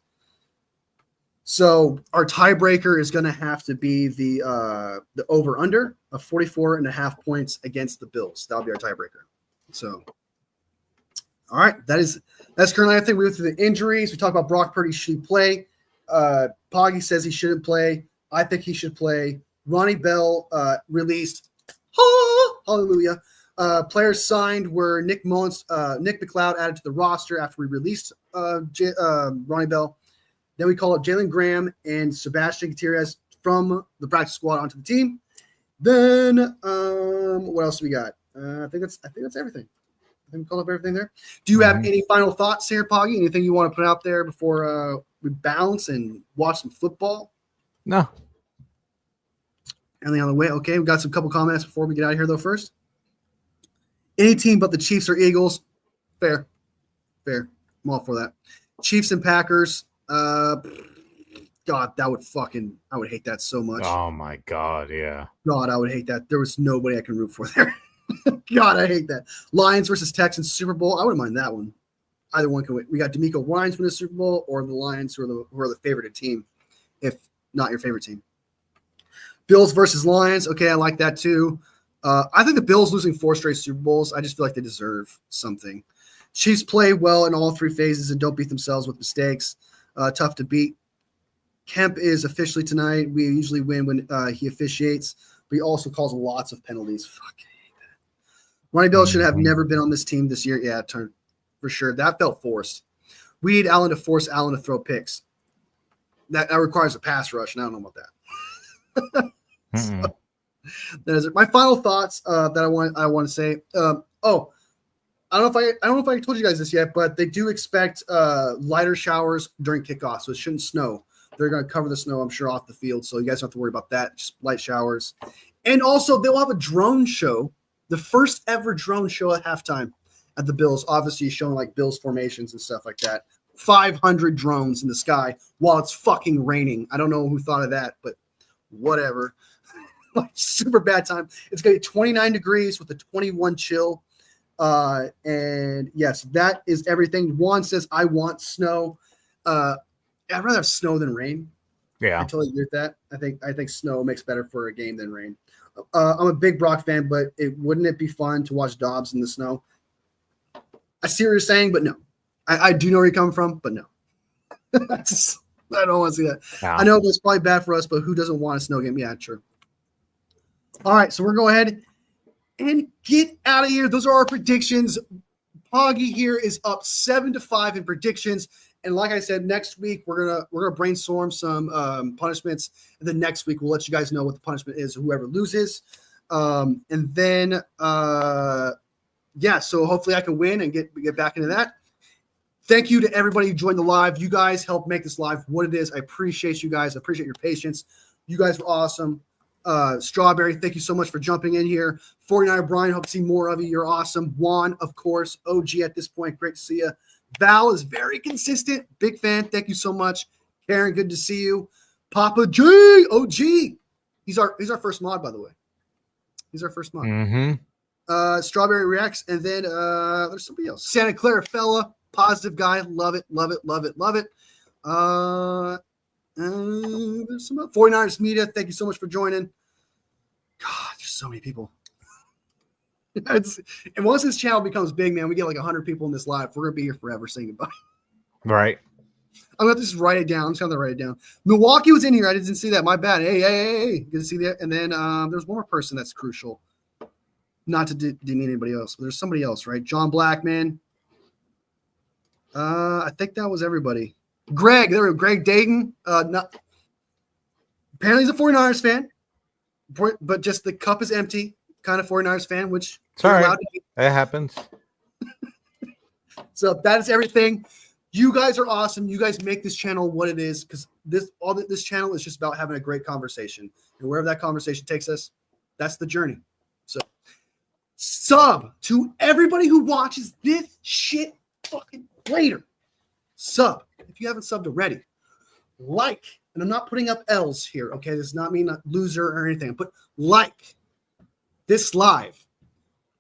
So our tiebreaker is gonna have to be the over under of 44.5 points against the Bills. That'll be our tiebreaker. So. All right, that's currently. I think we went through the injuries. We talked about Brock Purdy. Should he play? Poggy says he shouldn't play. I think he should play. Ronnie Bell released. Hallelujah. Players signed were Nick McLeod added to the roster after we released Ronnie Bell. Then we call up Jalen Graham and Sebastian Gutierrez from the practice squad onto the team. Then what else we got? I think that's everything. I think we called up everything there. Do you have any final thoughts here, Poggy? Anything you want to put out there before we bounce and watch some football? No. Anything on the way? Okay, we got some couple comments before we get out of here, though, first. Any team but the Chiefs or Eagles? Fair. I'm all for that. Chiefs and Packers. God, I would hate that so much. Oh, my God, yeah. God, I would hate that. There was nobody I can root for there. God, I hate that. Lions versus Texans Super Bowl. I wouldn't mind that one. Either one can win. We got D'Amico Ryans win the Super Bowl, or the Lions who are the favorite team, if not your favorite team. Bills versus Lions. Okay, I like that too. I think the Bills losing 4 straight Super Bowls. I just feel like they deserve something. Chiefs play well in all 3 phases and don't beat themselves with mistakes. Tough to beat. Kemp is officially tonight. We usually win when he officiates, but he also calls lots of penalties. Fuck. Ronnie Bell should have never been on this team this year. Yeah, for sure. That felt forced. We need Allen to force Allen to throw picks. That requires a pass rush, and I don't know about that. So, that is it. My final thoughts that I want to say. I don't know if I told you guys this yet, but they do expect lighter showers during kickoff, so it shouldn't snow. They're going to cover the snow, I'm sure, off the field, so you guys don't have to worry about that. Just light showers. And also, they'll have a drone show, the first ever drone show at halftime at the Bills, obviously showing like Bills formations and stuff like that. 500 drones in the sky while it's fucking raining. I don't know who thought of that, but whatever. Like, super bad time. It's going to be 29 degrees with a 21 chill. And yes, that is everything. Juan says, I want snow. I'd rather have snow than rain. Yeah. I totally agree with that. I think snow makes better for a game than rain. I'm a big Brock fan, but wouldn't it be fun to watch Dobbs in the snow? I see what you're saying, but no. I do know where you're coming from, but no. I don't want to see that. Yeah. I know it's probably bad for us, but who doesn't want a snow game? Yeah, true. All right, so we're going to go ahead and get out of here. Those are our predictions. Poggy here is up 7-5 in predictions. And like I said, next week we're gonna brainstorm some punishments, and then next week we'll let you guys know what the punishment is, whoever loses. And then so hopefully I can win and get back into that. Thank you to everybody who joined the live. You guys helped make this live what it is. I appreciate you guys. I appreciate your patience. You guys were awesome. Strawberry, thank you so much for jumping in here. 49er Brian, hope to see more of you. You're awesome. Juan, of course, OG at this point. Great to see you. Val is very consistent. Big fan. Thank you so much. Karen, good to see you. Papa G, OG. He's our first mod, by the way. He's our first mod. Mm-hmm. Strawberry Reacts, and then there's somebody else. Santa Clara fella, positive guy. Love it, love it, love it, love it. There's some 49ers media. Thank you so much for joining. God, there's so many people. And once this channel becomes big, man, we get like 100 people in this live. We're gonna be here forever saying goodbye. Right. I'm gonna just write it down. I'm just gonna write it down. Milwaukee was in here. I didn't see that. My bad. Hey. Good to see that. And then there's one more person that's crucial. Not to demean anybody else, but there's somebody else, right? John Blackman. I think that was everybody. Greg, there we go. Greg Dayton. Apparently he's a 49ers fan, but just the cup is empty. Kind of 49ers fan, which it's all right. It happens. So that is everything. You guys are awesome. You guys make this channel what it is, because this channel is just about having a great conversation. And wherever that conversation takes us, that's the journey. So sub to everybody who watches this shit fucking later. Sub if you haven't subbed already. Like, and I'm not putting up L's here, okay? This does not mean a loser or anything. But like this live.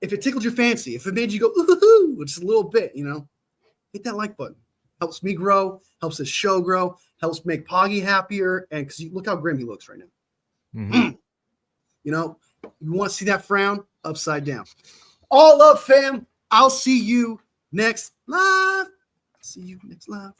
If it tickled your fancy, if it made you go, ooh, just a little bit, hit that like button. Helps me grow, helps this show grow, helps make Poggy happier. And because look how grim he looks right now. Mm-hmm. You want to see that frown upside down. All love, fam. I'll see you next live. See you next live.